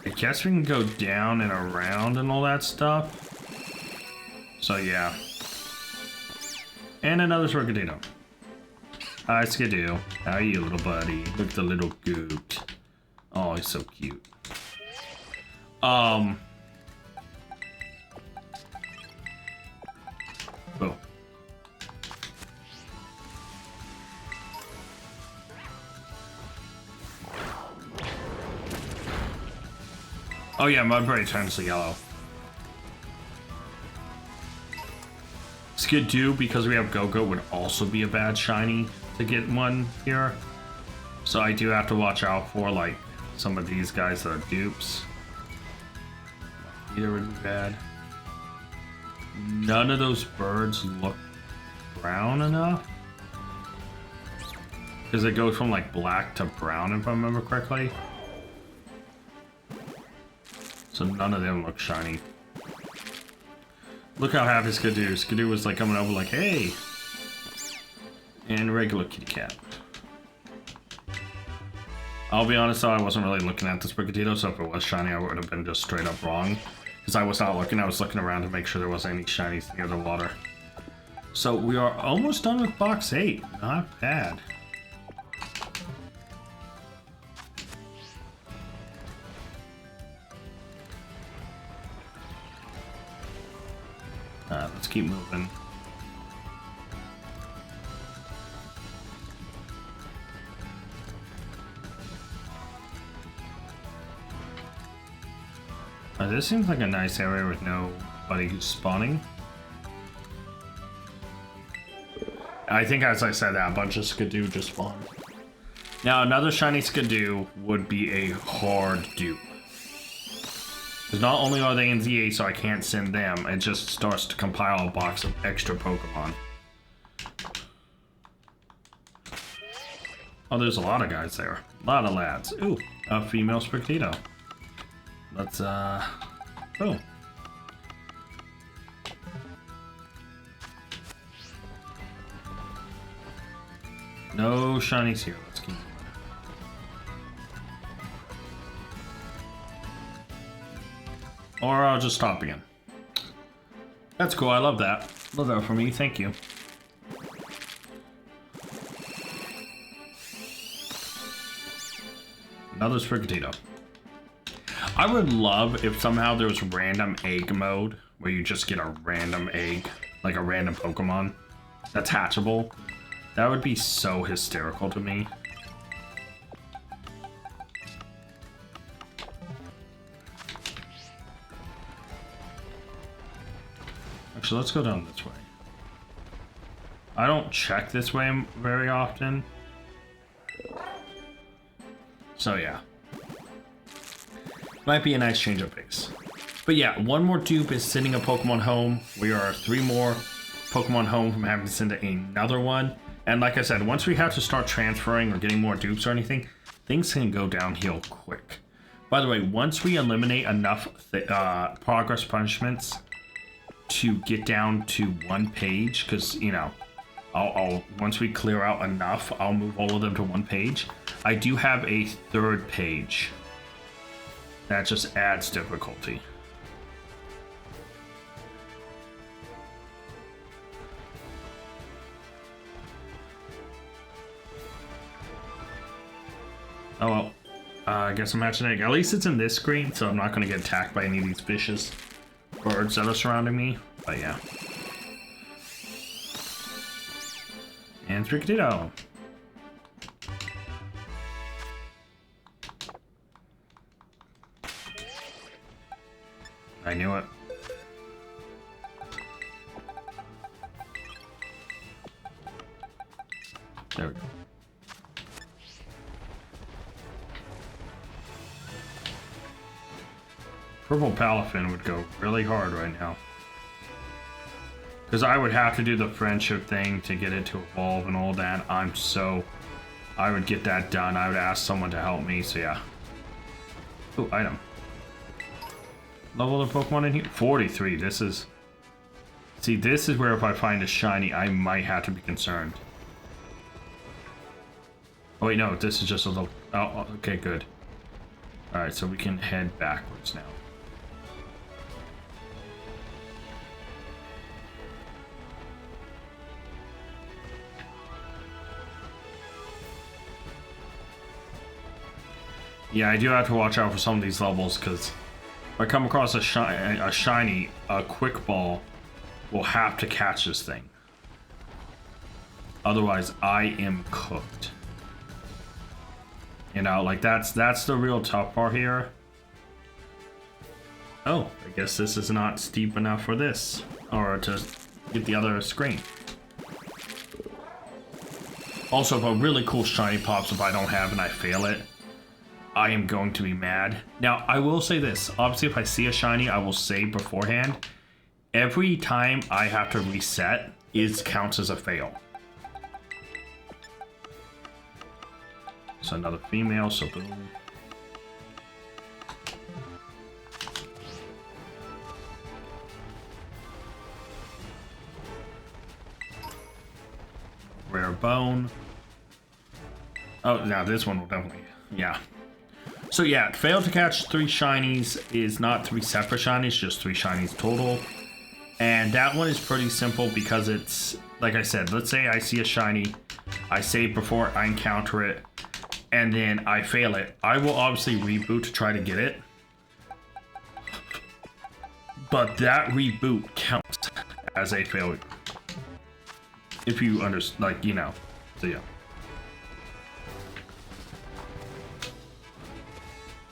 I guess we can go down and around and all that stuff. So yeah. And another Sprigatito. Hi, Skidoo. How are you, little buddy? Look at the little goot. Oh, he's so cute. Oh. Oh yeah, Mudbray turns to yellow. Skidoo, because we have Go-Go, would also be a bad shiny to get one here. So I do have to watch out for, like, some of these guys that are dupes. Either would be bad. None of those birds look brown enough. Because it goes from, like, black to brown, if I remember correctly. So none of them look shiny. Look how happy Skidoo. Skidoo was like coming over like, hey! And regular kitty cat. I'll be honest though, I wasn't really looking at this Sprigatito, so if it was shiny, I would have been just straight up wrong. Because I was not looking, I was looking around to make sure there wasn't any shinies near the water. So we are almost done with box 8. Not bad. Let's keep moving. This seems like a nice area with nobody who's spawning. I think, as I said, that a bunch of Skidoo just spawned. Now, another shiny Skidoo would be a hard dupe. Because not only are they in ZA, so I can't send them, it just starts to compile a box of extra Pokemon. Oh, there's a lot of guys there. A lot of lads. Ooh, a female Sprigatito. Let's, oh. No shinies here. Let's keep. Or I'll just stop again. That's cool, I love that. Love that for me, thank you. Another Sprigatito. I would love if somehow there was random egg mode, where you just get a random egg, like a random Pokemon that's hatchable. That would be so hysterical to me. Actually, let's go down this way. I don't check this way very often. So yeah. Might be a nice change of pace. But yeah, one more dupe is sending a Pokemon home. We are 3 more Pokemon home from having to send another one. And like I said, once we have to start transferring or getting more dupes or anything, things can go downhill quick. By the way, once we eliminate enough progress punishments to get down to 1 page, because, you know, I'll once we clear out enough, I'll move all of them to 1 page. I do have a 3rd page. That just adds difficulty. Oh well, I guess I'm hatching an egg. At least it's in this screen, so I'm not going to get attacked by any of these fishes. birds that are surrounding me. But yeah. And Sprigatito. I knew it. There we go. Purple Palafin would go really hard right now. Because I would have to do the friendship thing to get it to evolve and all that. I would get that done. I would ask someone to help me, so yeah. Ooh, item. Level of Pokemon in here? 43, this is... See, this is where if I find a shiny, I might have to be concerned. Oh wait, no, this is just a little... Oh, okay, good. Alright, so we can head backwards now. Yeah, I do have to watch out for some of these levels, because if I come across a shiny, a quick ball will have to catch this thing. Otherwise, I am cooked. You know, like that's the real tough part here. Oh, I guess this is not steep enough for this, or to get the other screen. Also, if a really cool shiny pops up I don't have and I fail it, I am going to be mad. Now, I will say this. Obviously, if I see a shiny, I will save beforehand. Every time I have to reset counts as a fail. So another female, so boom. Rare bone. Oh, now this one will definitely, yeah. So yeah, fail to catch 3 shinies is not 3 separate shinies, just 3 shinies total. And that one is pretty simple because it's, like I said, let's say I see a shiny, I save before I encounter it, and then I fail it. I will obviously reboot to try to get it. But that reboot counts as a failure. If you understand, like, you know, so yeah.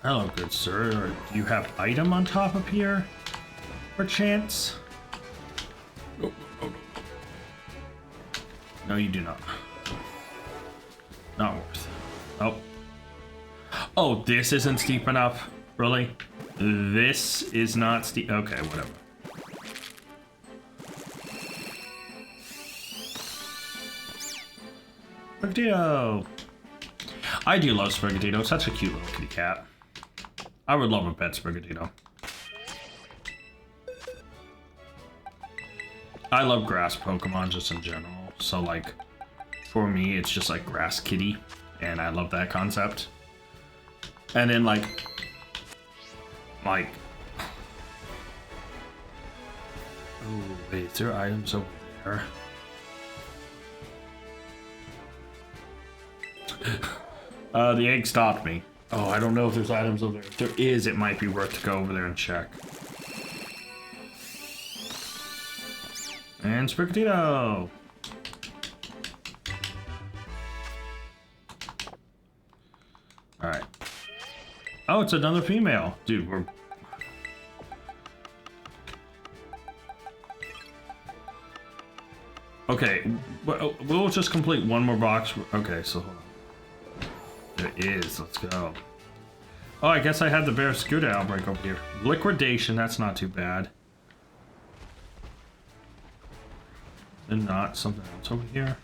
Hello, good sir. Do you have item on top of here? Perchance? Oh, oh, oh. No, you do not. Not worth. Oh. Oh, this isn't steep enough? Really? This is not steep. Okay, whatever. Sprigatito! I do love Sprigatito. Such a cute little kitty cat. I would love a pet Sprigatito. I love grass Pokemon just in general. So like, for me, it's just like grass kitty. And I love that concept. And then like... Oh, wait, is there items over there? The egg stopped me. Oh, I don't know if there's items over there. If there is, it might be worth to go over there and check. And Sprigatito! Alright. Oh, it's another female. Dude, we're... Okay, we'll just complete one more box. Okay, so hold on. There is, let's go. Oh, I guess I had the Barraskewda outbreak over here. Liquidation, that's not too bad. And not something else over here.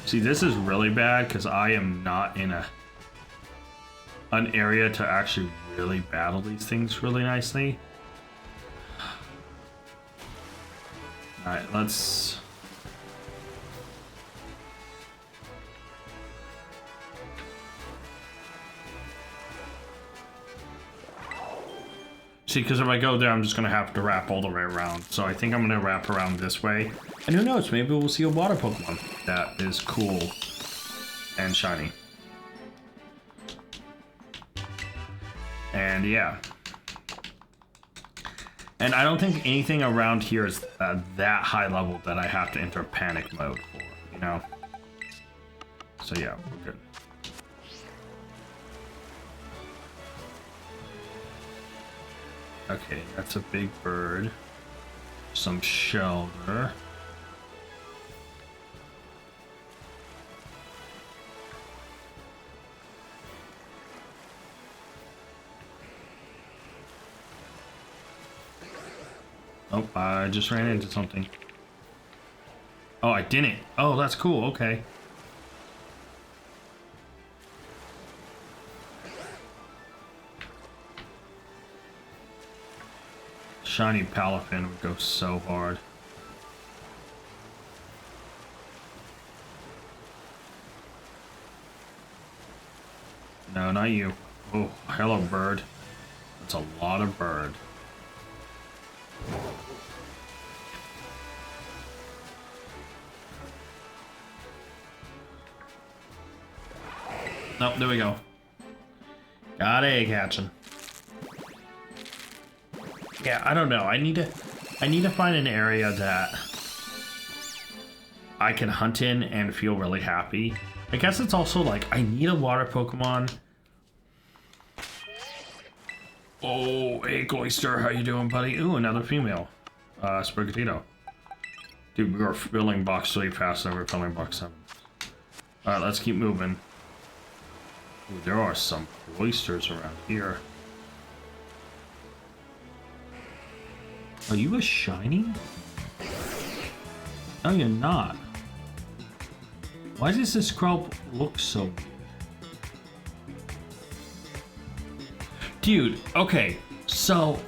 See, this is really bad because I am not in an area to actually really battle these things really nicely. Alright, let's... See, because if I go there, I'm just going to have to wrap all the way around. So I think I'm going to wrap around this way. And who knows, maybe we'll see a water Pokemon that is cool and shiny. And yeah. And I don't think anything around here is that high level that I have to enter panic mode for, you know? So yeah, we're good. Okay, that's a big bird. Some shelter. Oh, I just ran into something. Oh, I didn't. Oh, that's cool. Okay. Shiny Palafin would go so hard. No, not you. Oh, hello, bird. That's a lot of bird. Nope, there we go. Got egg hatching. Yeah, I don't know. I need to find an area that I can hunt in and feel really happy. I guess it's also like I need a water Pokemon. Oh, hey Cloyster, how you doing, buddy? Ooh, another female. Sprigatito. Dude, we are filling box 3 faster than we're filling box 7. Alright, let's keep moving. Ooh, there are some Cloysters around here. Are you a shiny? No, you're not. Why does this Scarlet look so weird? Dude, okay, so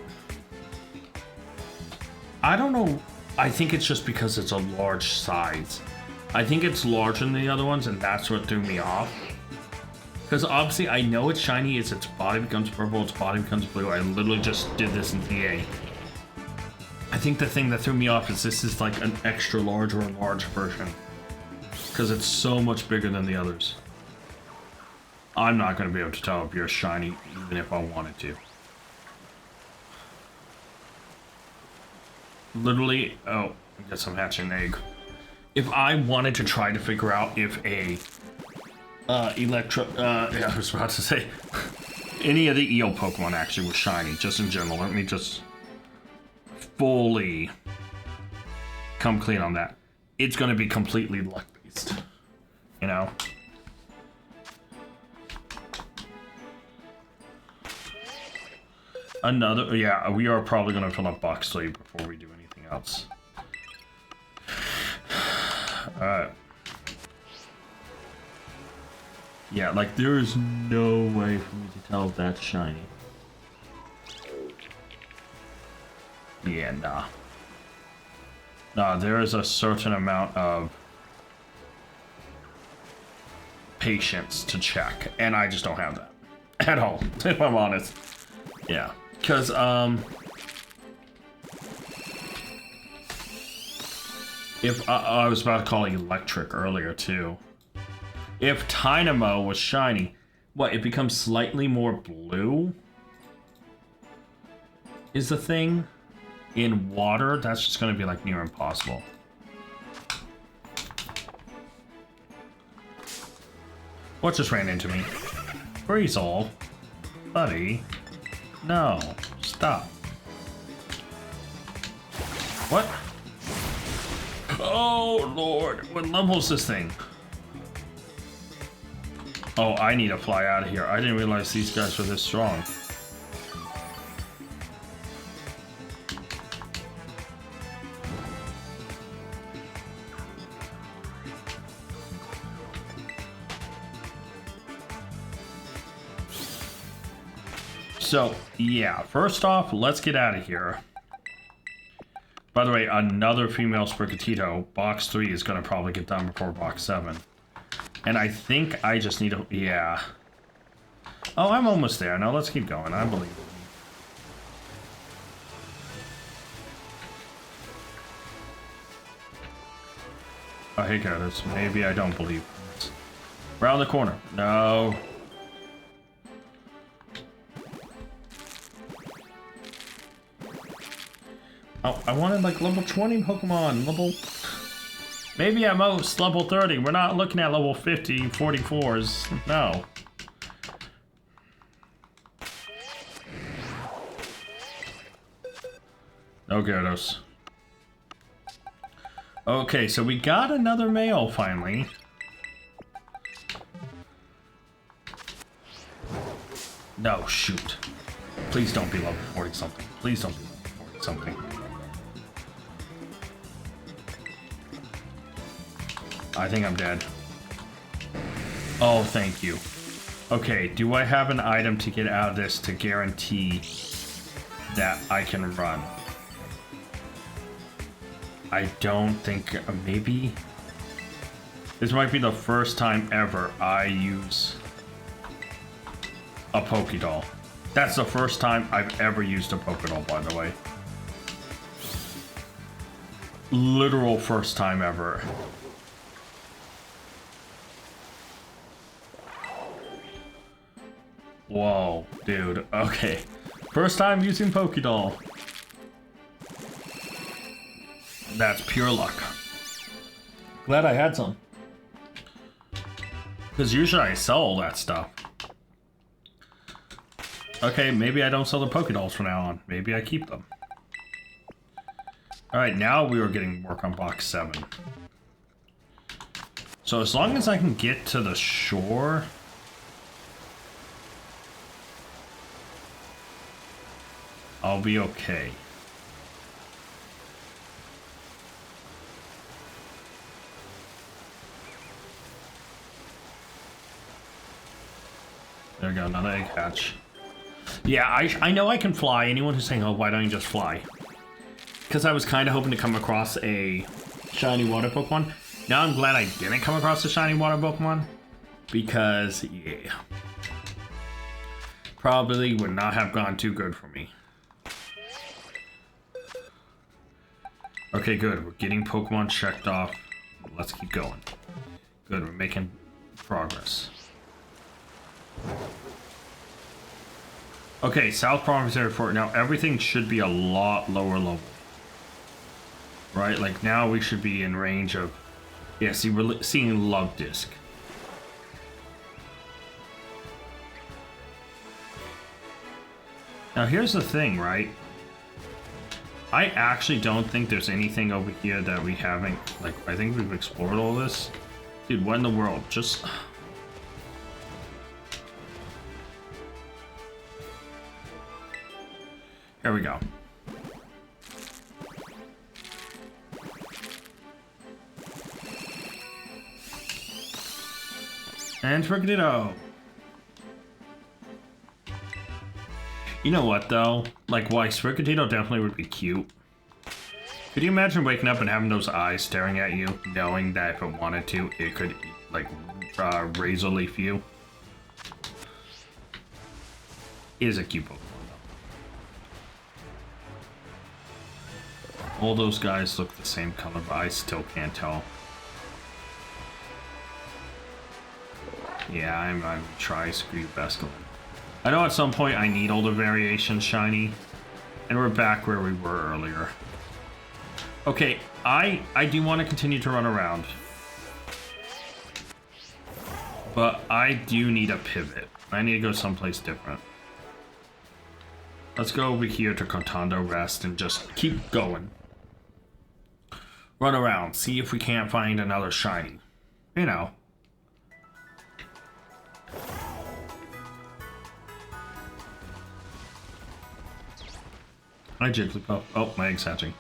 I don't know. I think it's just because it's a large size. I think it's larger than the other ones, and that's what threw me off. Because obviously I know it's shiny, its body becomes purple, its body becomes blue. I literally just did this in TA. I think the thing that threw me off is this is like an extra large or a large version. Because it's so much bigger than the others. I'm not going to be able to tell if you're shiny, even if I wanted to. Literally, oh, I guess I'm hatching an egg. If I wanted to try to figure out if a yeah, I was about to say, any of the Eel Pokemon actually was shiny, just in general. Let me just fully come clean on that. It's going to be completely luck-based, you know? Another, yeah, we are probably going to fill up box 3 before we do anything else. Alright. Yeah, like, there is no way for me to tell if that's shiny. Yeah, nah. Nah, there is a certain amount of patience to check, and I just don't have that. At all, if I'm honest. Yeah, because, if, I was about to call it electric earlier, too. If Dynamo was shiny, what, it becomes slightly more blue? Is the thing? In water, that's just going to be like near impossible. What just ran into me? Breezel? Buddy? No. Stop. What? Oh, Lord. What level is this thing? Oh, I need to fly out of here. I didn't realize these guys were this strong. So, yeah, first off, let's get out of here. By the way, another female Sprigatito. Box 3 is going to probably get done before box 7. And I think I just need to... Yeah. Oh, I'm almost there. Now let's keep going. I believe it. Oh, hey, Curtis. Maybe I don't believe it. Round the corner. No. I wanted like level 20 Pokemon. Maybe at most level 30. We're not looking at level 50, 44s. No. No Gyarados. Okay, so we got another male finally. No, shoot. Please don't be level 40 something. Please don't be level 40 something. I think I'm dead. Oh, thank you. Okay, do I have an item to get out of this to guarantee that I can run? I don't think, maybe? This might be the first time ever I use a Pokédoll. That's the first time I've ever used a Pokédoll, by the way. Literal first time ever. Whoa, dude. Okay. First time using Pokédoll. That's pure luck. Glad I had some. Because usually I sell all that stuff. Okay, maybe I don't sell the Pokédolls from now on. Maybe I keep them. Alright, now we are getting work on box 7. So as long as I can get to the shore... I'll be okay. There we go, another egg hatch. Yeah, I know I can fly. Anyone who's saying, oh, why don't you just fly? Because I was kind of hoping to come across a shiny water Pokemon. Now I'm glad I didn't come across a shiny water Pokemon. Because, yeah. Probably would not have gone too good for me. Okay, good. We're getting Pokemon checked off. Let's keep going. Good, we're making progress. Okay, South Province Fort. Now everything should be a lot lower level. Right? Like now we should be in range of... Yeah, see, we're seeing Love Disc. Now here's the thing, right? I actually don't think there's anything over here that we haven't... Like, I think we've explored all this. Dude, what in the world? Just... Here we go. And Frigidito. You know what though? Like, why Frigidito definitely would be cute. Could you imagine waking up and having those eyes staring at you, knowing that if it wanted to, it could, like, razor leaf you? It is a cute Pokemon. All those guys look the same color, but I still can't tell. Yeah, I'm try Screw Basculin. I know at some point I need all the variations shiny, and we're back where we were earlier. Okay, I do want to continue to run around, but I do need a pivot. I need to go someplace different. Let's go over here to Cortando Rest and just keep going. Run around, see if we can't find another shiny. You know. Hi, Jigglypuff. Oh, my egg's hatching.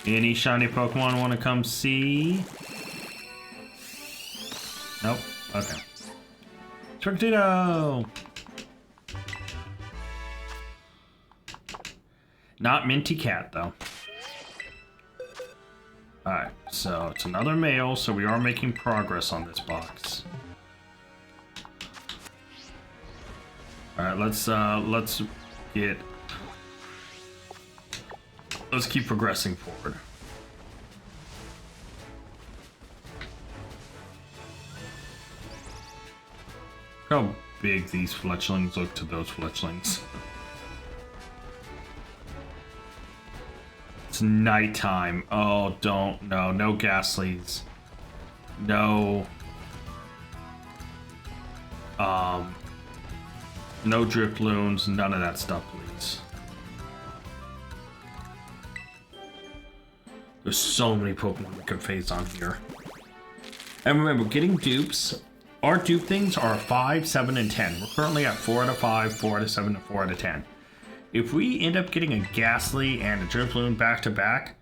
Any shiny Pokemon want to come see? Nope. Okay. Torpedo! Not Minty Cat, though. Alright, so it's another male, so we are making progress on this box. Alright, let's keep progressing forward. Oh, big these fletchlings look to those fletchlings. It's nighttime. Oh, no Ghastlies. No. No Driploons, none of that stuff, please. There's so many Pokemon we could face on here. And remember, getting dupes, our dupe things are 5, 7, and 10. We're currently at 4 out of 5, 4 out of 7, and 4 out of 10. If we end up getting a Ghastly and a Driploon back to back,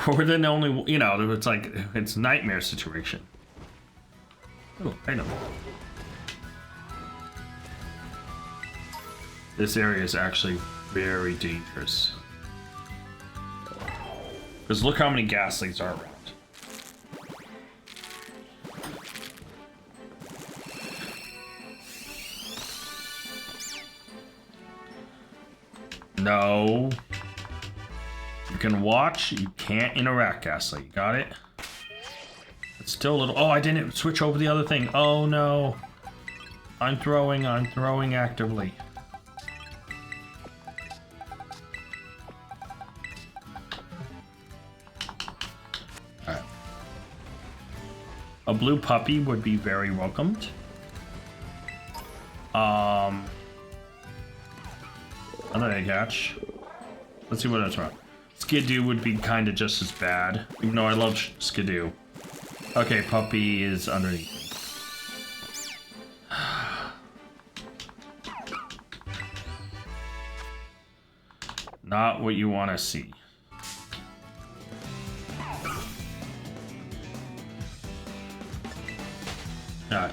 we're the only, you know, it's like, it's a nightmare situation. Oh, I know. This area is actually very dangerous. Because look how many Ghastlies are around. No. You can watch, you can't interact, Ghastly. You got it? It's still a little... Oh, I didn't switch over the other thing. Oh, no. I'm throwing actively. Alright. A blue puppy would be very welcomed. Another egg hatch. Let's see what else wrong. Skidoo would be kind of just as bad, even though I love Skidoo. Okay, puppy is underneath me. Not what you want to see. Alright.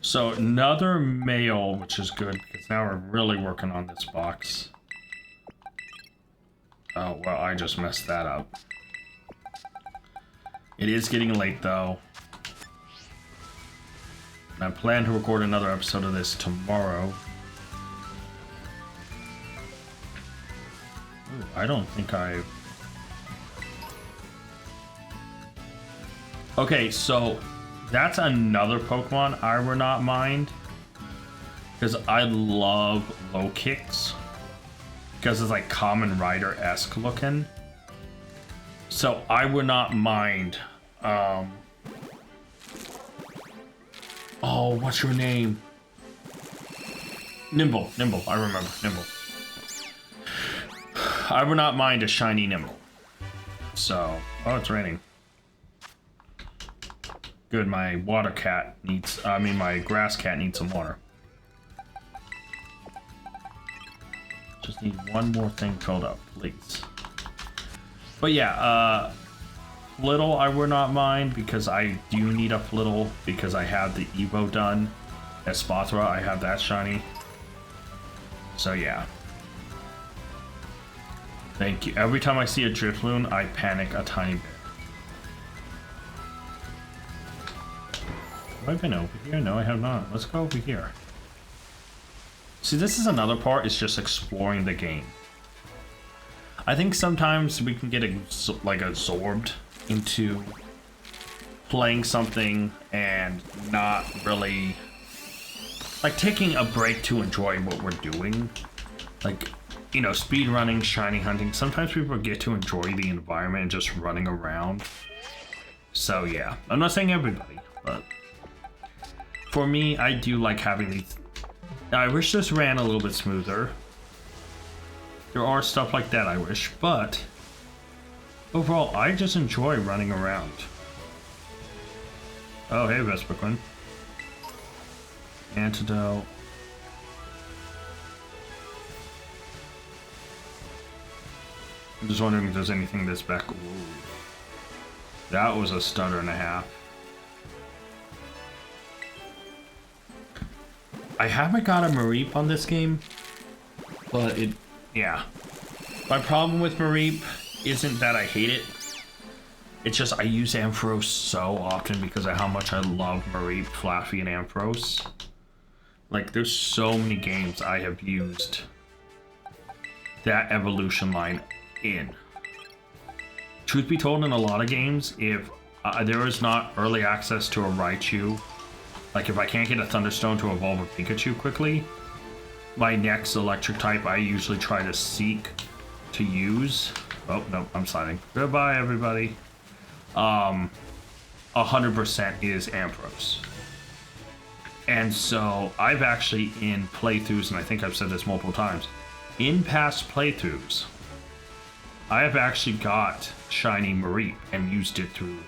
So another male, which is good, because now we're really working on this box. Oh, well, I just messed that up. It is getting late, though. And I plan to record another episode of this tomorrow. Ooh, I don't think I... Okay, so... That's another Pokemon I would not mind. Because I love low kicks. Because it's like Kamen Rider-esque looking. So I would not mind. Oh, what's your name? Nimble. I remember. Nimble. I would not mind a shiny Nimble. So, oh, it's raining. Good, my water cat needs, my grass cat needs some water. Just need one more thing filled up, please. But yeah, Flittle I would not mind because I do need a Flittle because I have the Evo done. As Spothra, I have that shiny. So yeah. Thank you. Every time I see a Drifloon, I panic a tiny bit. Have I been over here? No, I have not. Let's go over here. See, this is another part, is just exploring the game. I think sometimes we can get like absorbed into playing something and not really like taking a break to enjoy what we're doing. Like, you know, speed running, shiny hunting. Sometimes people get to enjoy the environment and just running around. So yeah, I'm not saying everybody, but for me, I do like having these. I wish this ran a little bit smoother. There are stuff like that I wish, but overall, I just enjoy running around. Oh, hey, Vespiquen. Antidote. I'm just wondering if there's anything this back. Ooh. That was a stutter and a half. I haven't got a Mareep on this game, but yeah. My problem with Mareep isn't that I hate it. It's just I use Ampharos so often because of how much I love Mareep, Flaffy, and Ampharos. Like, there's so many games I have used that evolution line in. Truth be told, in a lot of games, if There is not early access to a Raichu. Like, if I can't get a Thunderstone to evolve a Pikachu quickly, my next electric type I usually try to seek to use. Oh, no, I'm sliding. Goodbye, everybody. 100% is Ampharos. And so I've actually, in playthroughs, and I think I've said this multiple times, in past playthroughs, I have actually got Shiny Mareep and used it through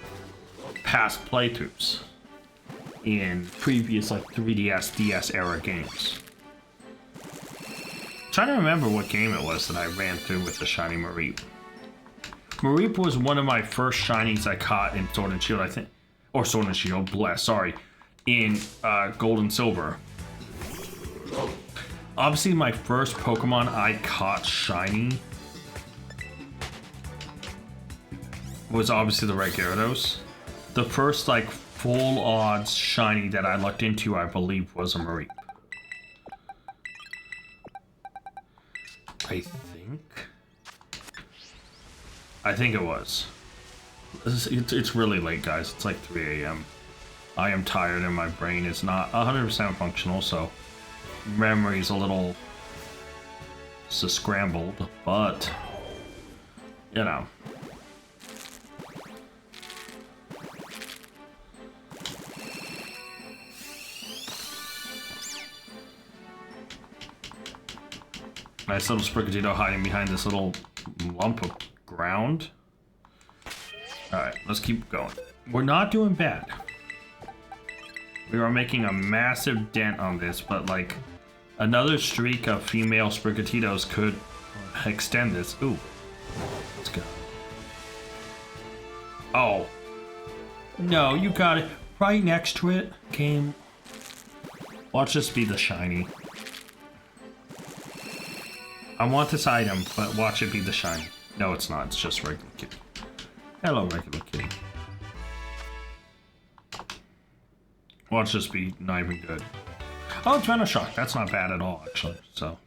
past playthroughs in previous like 3DS, DS era games. I'm trying to remember what game it was that I ran through with the Shiny Mareep. Mareep was one of my first shinies I caught in Sword and Shield, I think. Or Sword and Shield, bless, sorry. In Gold and Silver. Obviously, my first Pokemon I caught shiny was obviously the red Gyarados. The first, like, full odds shiny that I looked into, I believe, was a Mareep. I think it was. It's really late, guys. It's like 3 a.m. I am tired and my brain is not 100% functional, so memory's a little scrambled, but, you know. Nice little Sprigatito hiding behind this little lump of ground. Alright, let's keep going. We're not doing bad. We are making a massive dent on this, but like another streak of female Sprigatitos could extend this. Ooh, let's go. Oh, no, you got it right next to it. Game. Watch this be the shiny. I want this item, but watch it be the shiny. No, it's not. It's just regular kitty. Hello, regular kitty. Watch this be not even good. Oh, it's Venoshock. That's not bad at all, actually. So.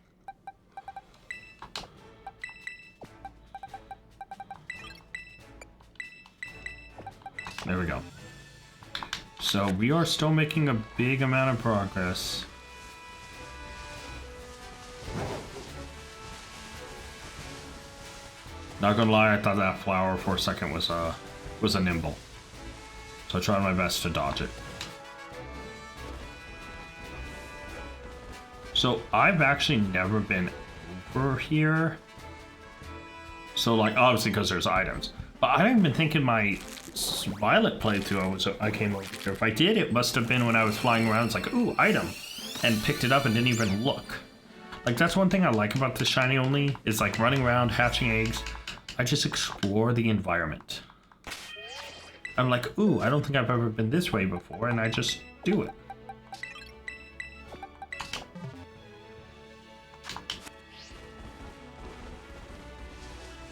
There we go. So we are still making a big amount of progress. Not gonna lie, I thought that flower for a second was a nimble. So I tried my best to dodge it. So I've actually never been over here. So like obviously because there's items. But I don't even think in my Violet playthrough I came over here. If I did, it must have been when I was flying around. It's like, ooh, item. And picked it up and didn't even look. Like that's one thing I like about the shiny only, is like running around, hatching eggs. I just explore the environment. I'm like, ooh, I don't think I've ever been this way before, and I just do it.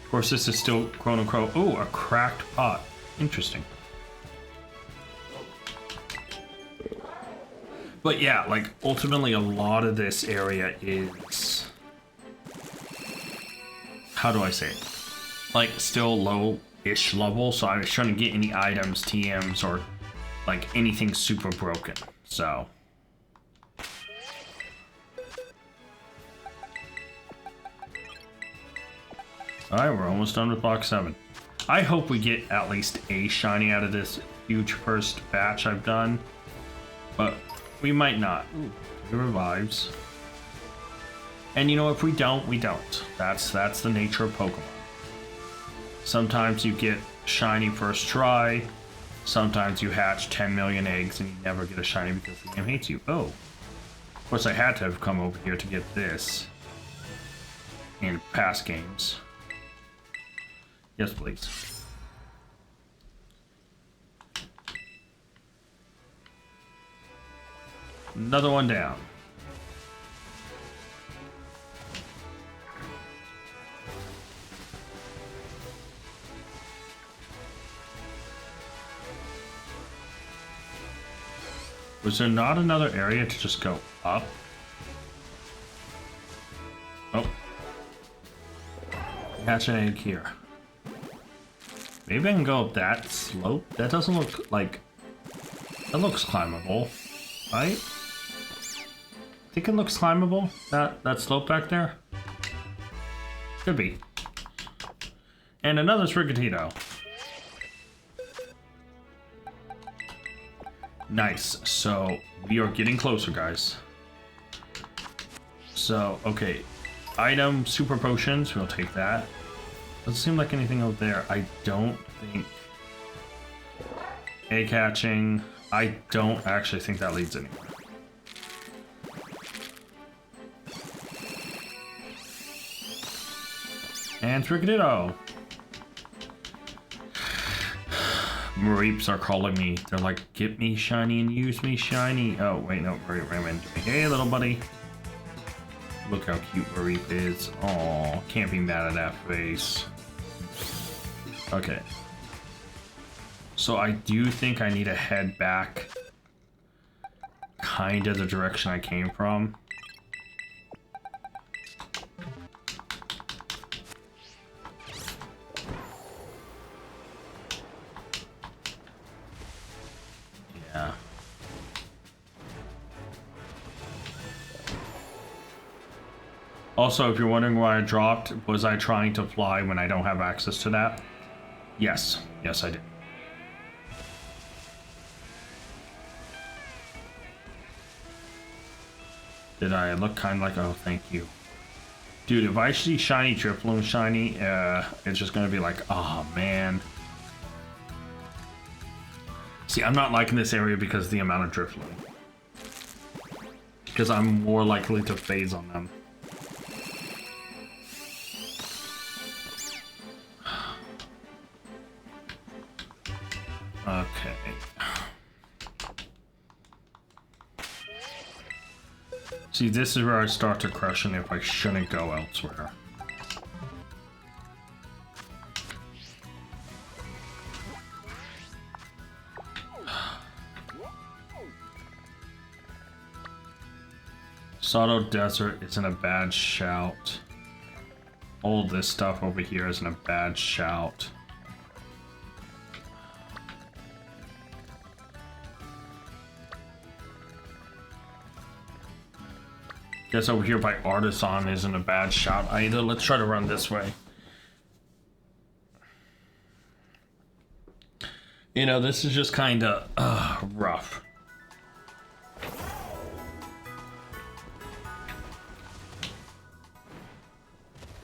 Of course, this is still Chrono Crow. Ooh, a cracked pot. Interesting. But yeah, like, ultimately a lot of this area is... How do I say it? Like, still low-ish level, so I was trying to get any items, TMs, or, like, anything super broken, so... Alright, we're almost done with Block 7. I hope we get at least a shiny out of this huge first batch I've done, but we might not. Ooh, it revives. And you know, if we don't, we don't. That's the nature of Pokemon. Sometimes you get shiny first try, sometimes you hatch 10 million eggs and you never get a shiny because the game hates you. Oh. Of course I had to have come over here to get this in past games. Yes, please. Another one down. Was there not another area to just go up? Oh. Hatch an egg here. Maybe I can go up that slope. That doesn't look like... That looks climbable, right? I think it looks climbable, that slope back there. Could be. And another Sprigatito. Nice. So we are getting closer, guys. So, okay. Item, super potions, we'll take that. Doesn't seem like anything out there. I don't think... Egg hatching. I don't actually think that leads anywhere. And Sprigatito. Mareeps are calling me. They're like, get me shiny and use me shiny. Oh, wait, no, Mareep ran into me. Hey, little buddy. Look how cute Mareep is. Aw, can't be mad at that face. Okay. So I do think I need to head back kind of the direction I came from. Yeah. Also, if you're wondering why I dropped, was I trying to fly when I don't have access to that? Yes. Yes, I did. Did I look kind of like, oh, thank you. Dude, if I see shiny Drifloon shiny, it's just gonna be like, oh, man. See, I'm not liking this area because of the amount of Drifloon. Because I'm more likely to phase on them. Okay. See, this is where I start to question if I shouldn't go elsewhere. Soto Desert isn't a bad shout. All this stuff over here isn't a bad shout. Guess over here by Artisan isn't a bad shot either. Let's try to run this way. You know, this is just kind of rough.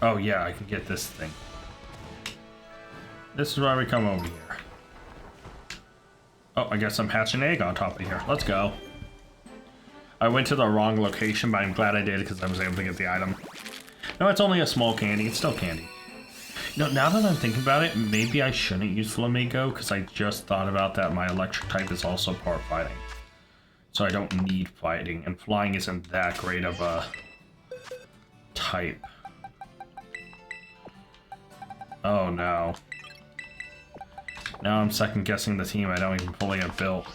Oh yeah, I can get this thing. This is why we come over here. Oh, I guess I'm hatching an egg on top of here. Let's go. I went to the wrong location, but I'm glad I did because I was able to get the item. No, it's only a small candy. It's still candy. You know, now that I'm thinking about it, maybe I shouldn't use Flamingo because I just thought about that my electric type is also part fighting. So I don't need fighting, and flying isn't that great of a type. Oh no. Now I'm second guessing the team I don't even fully have built.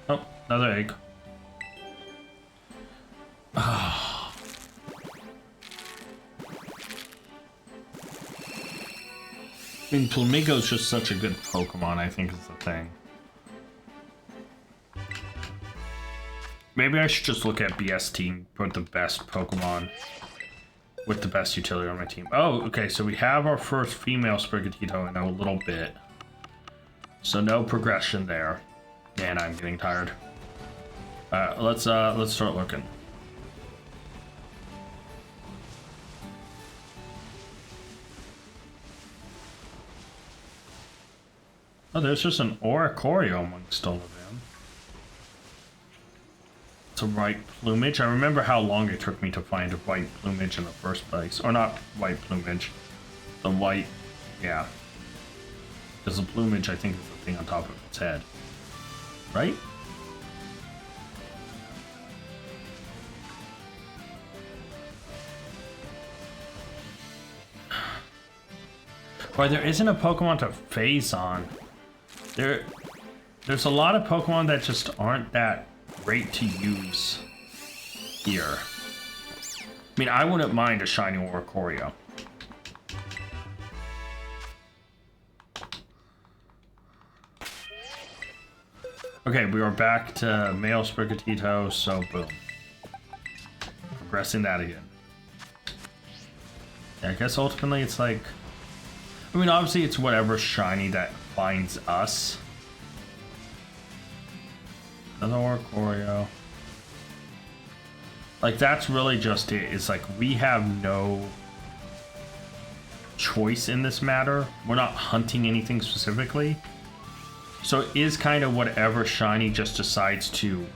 Oh, another egg. Oh. I mean, Flamigo's just such a good Pokemon, I think is the thing. Maybe I should just look at BS team, put the best Pokemon with the best utility on my team. Oh, okay, so we have our first female Sprigatito in a little bit. So no progression there. Man, I'm getting tired. Let's start looking. Oh, there's just an Oricorio amongst all of them. It's a white plumage. I remember how long it took me to find a white plumage in the first place. Or not white plumage. The white, yeah. Because the plumage, I think, is the thing on top of its head. Right? Why there isn't a Pokemon to phase on. there's a lot of Pokemon that just aren't that great to use here. I mean, I wouldn't mind a shiny Oricorio. Okay, we are back to male Sprigatito, so boom. Progressing that again. Yeah, I guess ultimately it's like... I mean, obviously it's whatever shiny that finds us. Another Oricorio. Like, that's really just it. It's like, we have no choice in this matter. We're not hunting anything specifically. So it is kind of whatever shiny just decides to...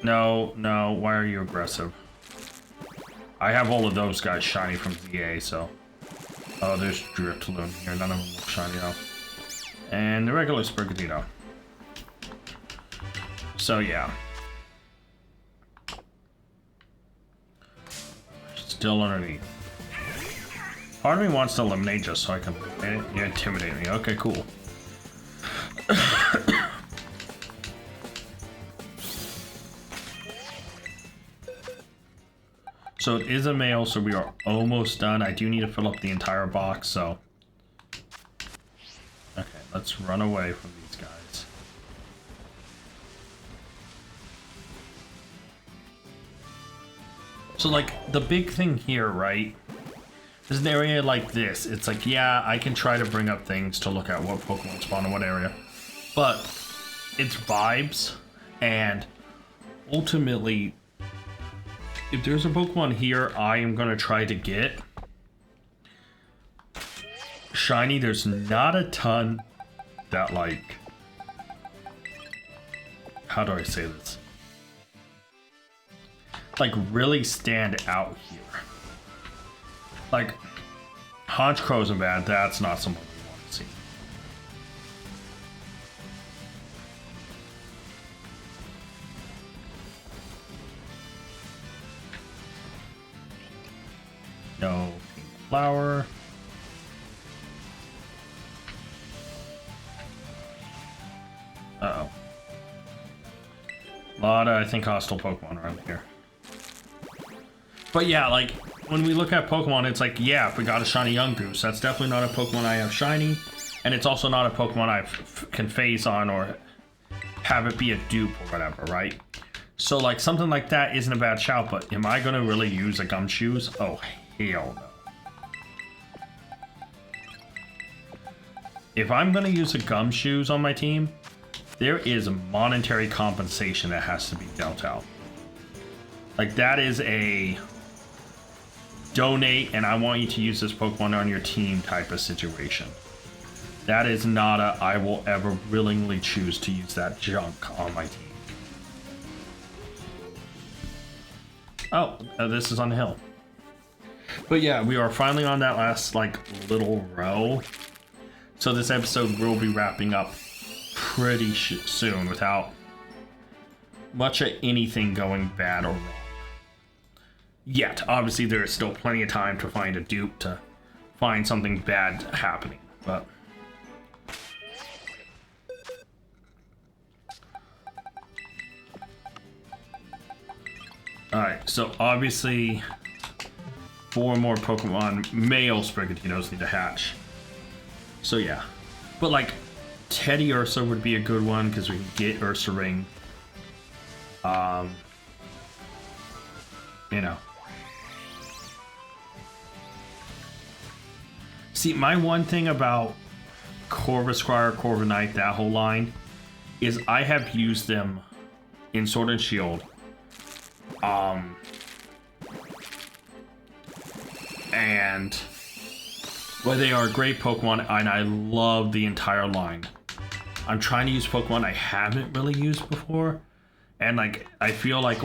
No, why are you aggressive? I have all of those guys shiny from ZA, so... Oh, there's Drifloon here. None of them look shiny though. And the regular Sprigatito. So yeah. Still underneath. Part of me wants to eliminate just so I can intimidate me. Okay, cool. So it is a male, so we are almost done. I do need to fill up the entire box, so... Okay, let's run away from these guys. So, like, the big thing here, right? There's an area like this. It's like, yeah, I can try to bring up things to look at what Pokemon spawn in what area. But it's vibes, and ultimately... If there's a Pokemon here I am going to try to get shiny, there's not a ton that, like, how do I say this? Like, really stand out here. Like, Honchkrow isn't bad, that's not someone we want to see. No pink flower. Uh-oh. A lot of, I think, hostile Pokemon around here. But yeah, like, when we look at Pokemon, it's like, yeah, if we got a shiny Yungoos, that's definitely not a Pokemon I have shiny, and it's also not a Pokemon I can phase on or have it be a dupe or whatever, right? So, like, something like that isn't a bad shout, but am I going to really use a Gumshoes? Oh, hell no. If I'm going to use a Gumshoes on my team, there is monetary compensation that has to be dealt out. Like, that is a donate and I want you to use this Pokemon on your team type of situation. That is not a I will ever willingly choose to use that junk on my team. Oh, this is on the hill. But yeah, we are finally on that last, like, little row. So this episode will be wrapping up pretty soon without much of anything going bad or wrong. Yet, obviously there is still plenty of time to find a dupe, to find something bad happening, but... Alright, so obviously 4 more Pokemon male Sprigatinos need to hatch. So yeah. But like, Teddy Ursa would be a good one because we can get Ursa Ring. You know. See, my one thing about Corvisquire, Corviknight, that whole line, is I have used them in Sword and Shield. And well, they are a great Pokemon, and I love the entire line. I'm trying to use Pokemon I haven't really used before, and like I feel like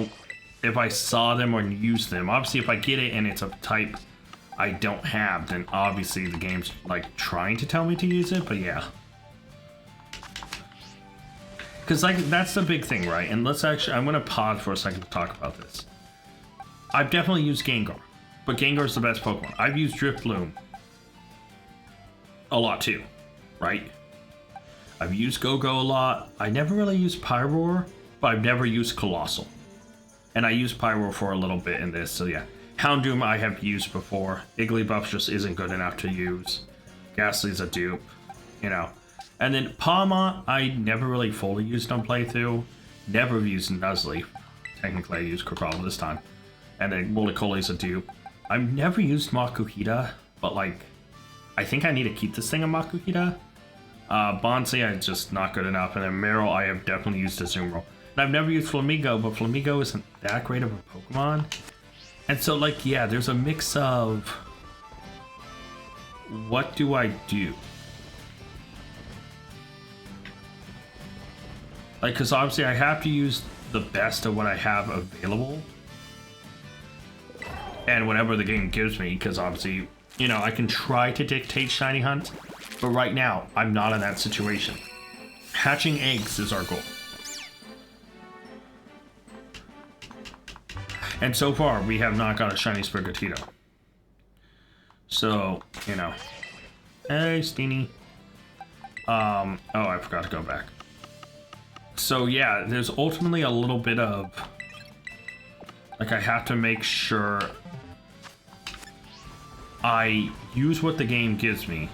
if I saw them or used them, obviously if I get it and it's a type I don't have, then obviously the game's like trying to tell me to use it, but yeah. Because like that's the big thing, right? And let's actually, I'm gonna pause for a second to talk about this. I've definitely used Gengar, but Gengar's the best Pokemon. I've used Drifloon a lot too, right? I've used Go-Go a lot. I never really used Pyroar, but I've never used Colossal. And I used Pyroar for a little bit in this, so yeah. Houndoom I have used before. Igglybuff just isn't good enough to use. Ghastly's a dupe, you know. And then Palmont, I never really fully used on playthrough. Never used Nuzleaf. Technically, I used Crocodile this time. And then Woolly-Coly's a dupe. I've never used Makuhita, but like, I think I need to keep this thing in Makuhita. Bonsai, it's just not good enough. And then Meryl, I have definitely used Azumarill. And I've never used Flamigo, but Flamigo isn't that great of a Pokemon. And so, like, yeah, there's a mix of what do I do? Like, because obviously I have to use the best of what I have available. And whatever the game gives me, because obviously, you know, I can try to dictate Shiny Hunt. But right now, I'm not in that situation. Hatching eggs is our goal. And so far, we have not got a Shiny Sprigatito. So, you know. Hey, Steenie. Oh, I forgot to go back. So yeah, there's ultimately a little bit of, like, I have to make sure I use what the game gives me,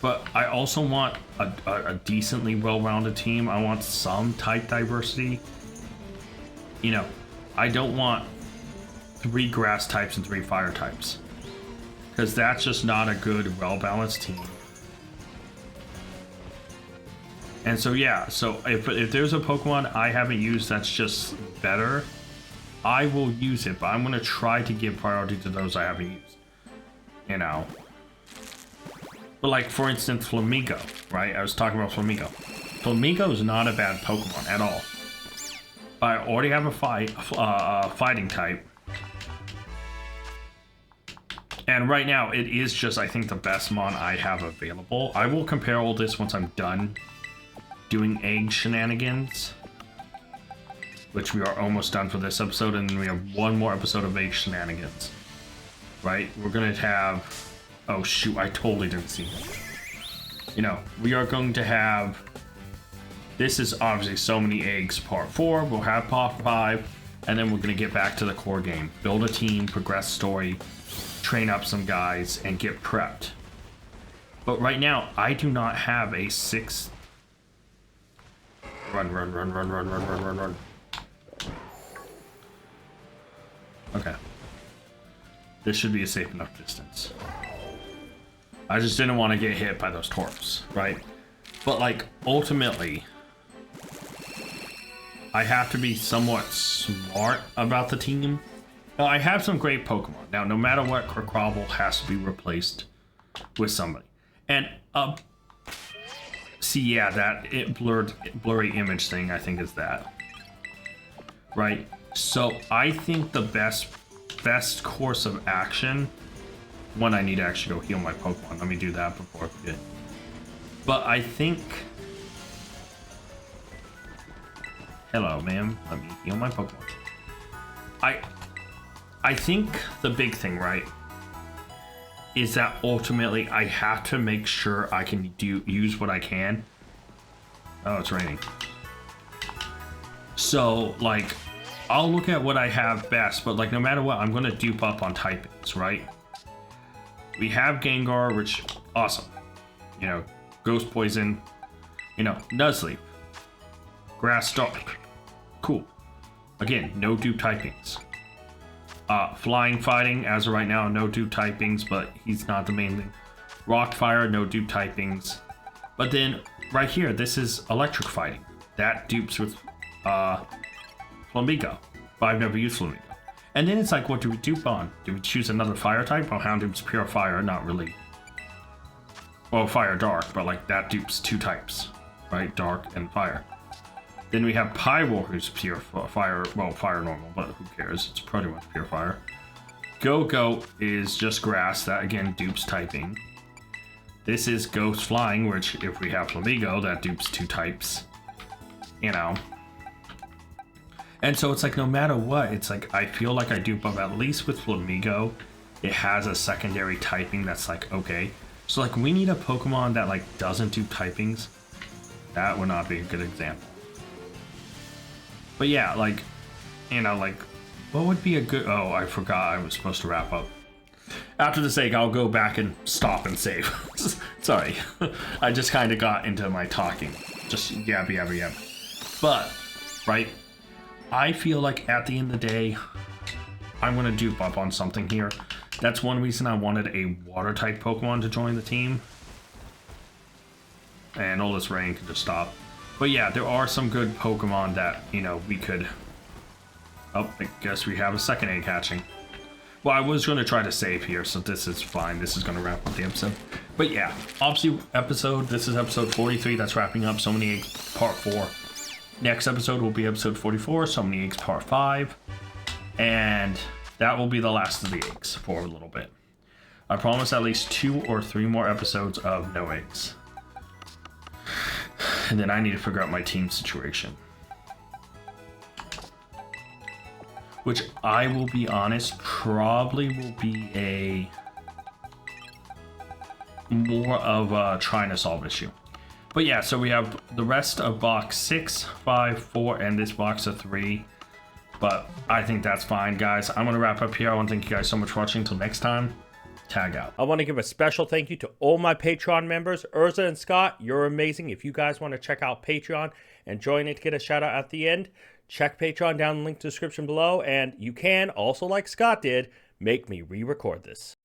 but I also want a decently well-rounded team. I want some type diversity. You know, I don't want 3 grass types and 3 fire types, because that's just not a good, well-balanced team. And so yeah, so if there's a Pokemon I haven't used that's just better, I will use it, but I'm going to try to give priority to those I haven't used. You know. But like, for instance, Flamigo, right? I was talking about Flamigo. Flamigo is not a bad Pokemon at all. I already have a fighting type. And right now, it is just, I think, the best mon I have available. I will compare all this once I'm done doing egg shenanigans, which we are almost done for this episode, and then we have one more episode of egg shenanigans, right? We're gonna have, oh shoot, I totally didn't see that. You know, we are going to have, this is obviously so many eggs part 4, we'll have part 5, and then we're gonna get back to the core game, build a team, progress story, train up some guys, and get prepped. But right now, I do not have a 6. Run. Okay. This should be a safe enough distance. I just didn't want to get hit by those Torps, right? But like, ultimately, I have to be somewhat smart about the team. Now, I have some great Pokemon. Now, no matter what, Crocodile has to be replaced with somebody. And see, yeah, that blurry image thing, I think, is that. Right? So, I think the best course of action... One, I need to actually go heal my Pokemon. Let me do that before I forget. But I think... Hello, ma'am. Let me heal my Pokemon. I think the big thing, right, is that ultimately I have to make sure I can use what I can. Oh, it's raining. So, like, I'll look at what I have best, but like, no matter what, I'm gonna dupe up on typings, right? We have Gengar, which, awesome. You know, Ghost Poison, you know, Nuzleaf, Grass Dark, cool. Again, no dupe typings. Flying Fighting, as of right now, no dupe typings, but he's not the main thing. Rock Fire, no dupe typings. But then, right here, this is Electric Fighting. That dupes with Flamigo, but I've never used Flamigo. And then it's like, what do we dupe on? Do we choose another Fire type? Well, Houndoom's pure Fire, not really. Well, Fire Dark, but like, that dupes 2 types, right? Dark and Fire. Then we have Pyroar, who's pure fire, well, fire normal, but who cares? It's pretty much pure fire. Go-Go is just grass, that again dupes typing. This is Ghost Flying, which if we have Flamigo, that dupes 2 types. You know. And so it's like, no matter what, it's like, I feel like I dupe up, at least with Flamigo, it has a secondary typing that's like, okay. So like we need a Pokemon that like doesn't do typings. That would not be a good example. But yeah, like, you know, like what would be a good... Oh, I forgot I was supposed to wrap up. After this egg, I'll go back and stop and save. Sorry. I just kind of got into my talking. Just yab. But, right, I feel like at the end of the day, I'm going to dupe up on something here. That's one reason I wanted a water-type Pokemon to join the team. And all this rain can just stop. But yeah, there are some good Pokemon that, you know, we could... Oh, I guess we have a second egg hatching. Well, I was going to try to save here, so this is fine. This is going to wrap up the episode. But yeah, obviously this is episode 43. That's wrapping up So Many Eggs Part 4. Next episode will be episode 44, So Many Eggs Part 5. And that will be the last of the eggs for a little bit. I promise at least 2 or 3 more episodes of no eggs. And then I need to figure out my team situation. Which I will be honest, probably will be a more of a trying to solve issue. But yeah, so we have the rest of box 6, 5, 4, and this box of 3. But I think that's fine, guys. I'm going to wrap up here. I want to thank you guys so much for watching. Until next time, tag out. I want to give a special thank you to all my Patreon members. Urza and Scott, you're amazing. If you guys want to check out Patreon and join it to get a shout out at the end, check Patreon down in the link description below, and you can, also like Scott did, make me re-record this.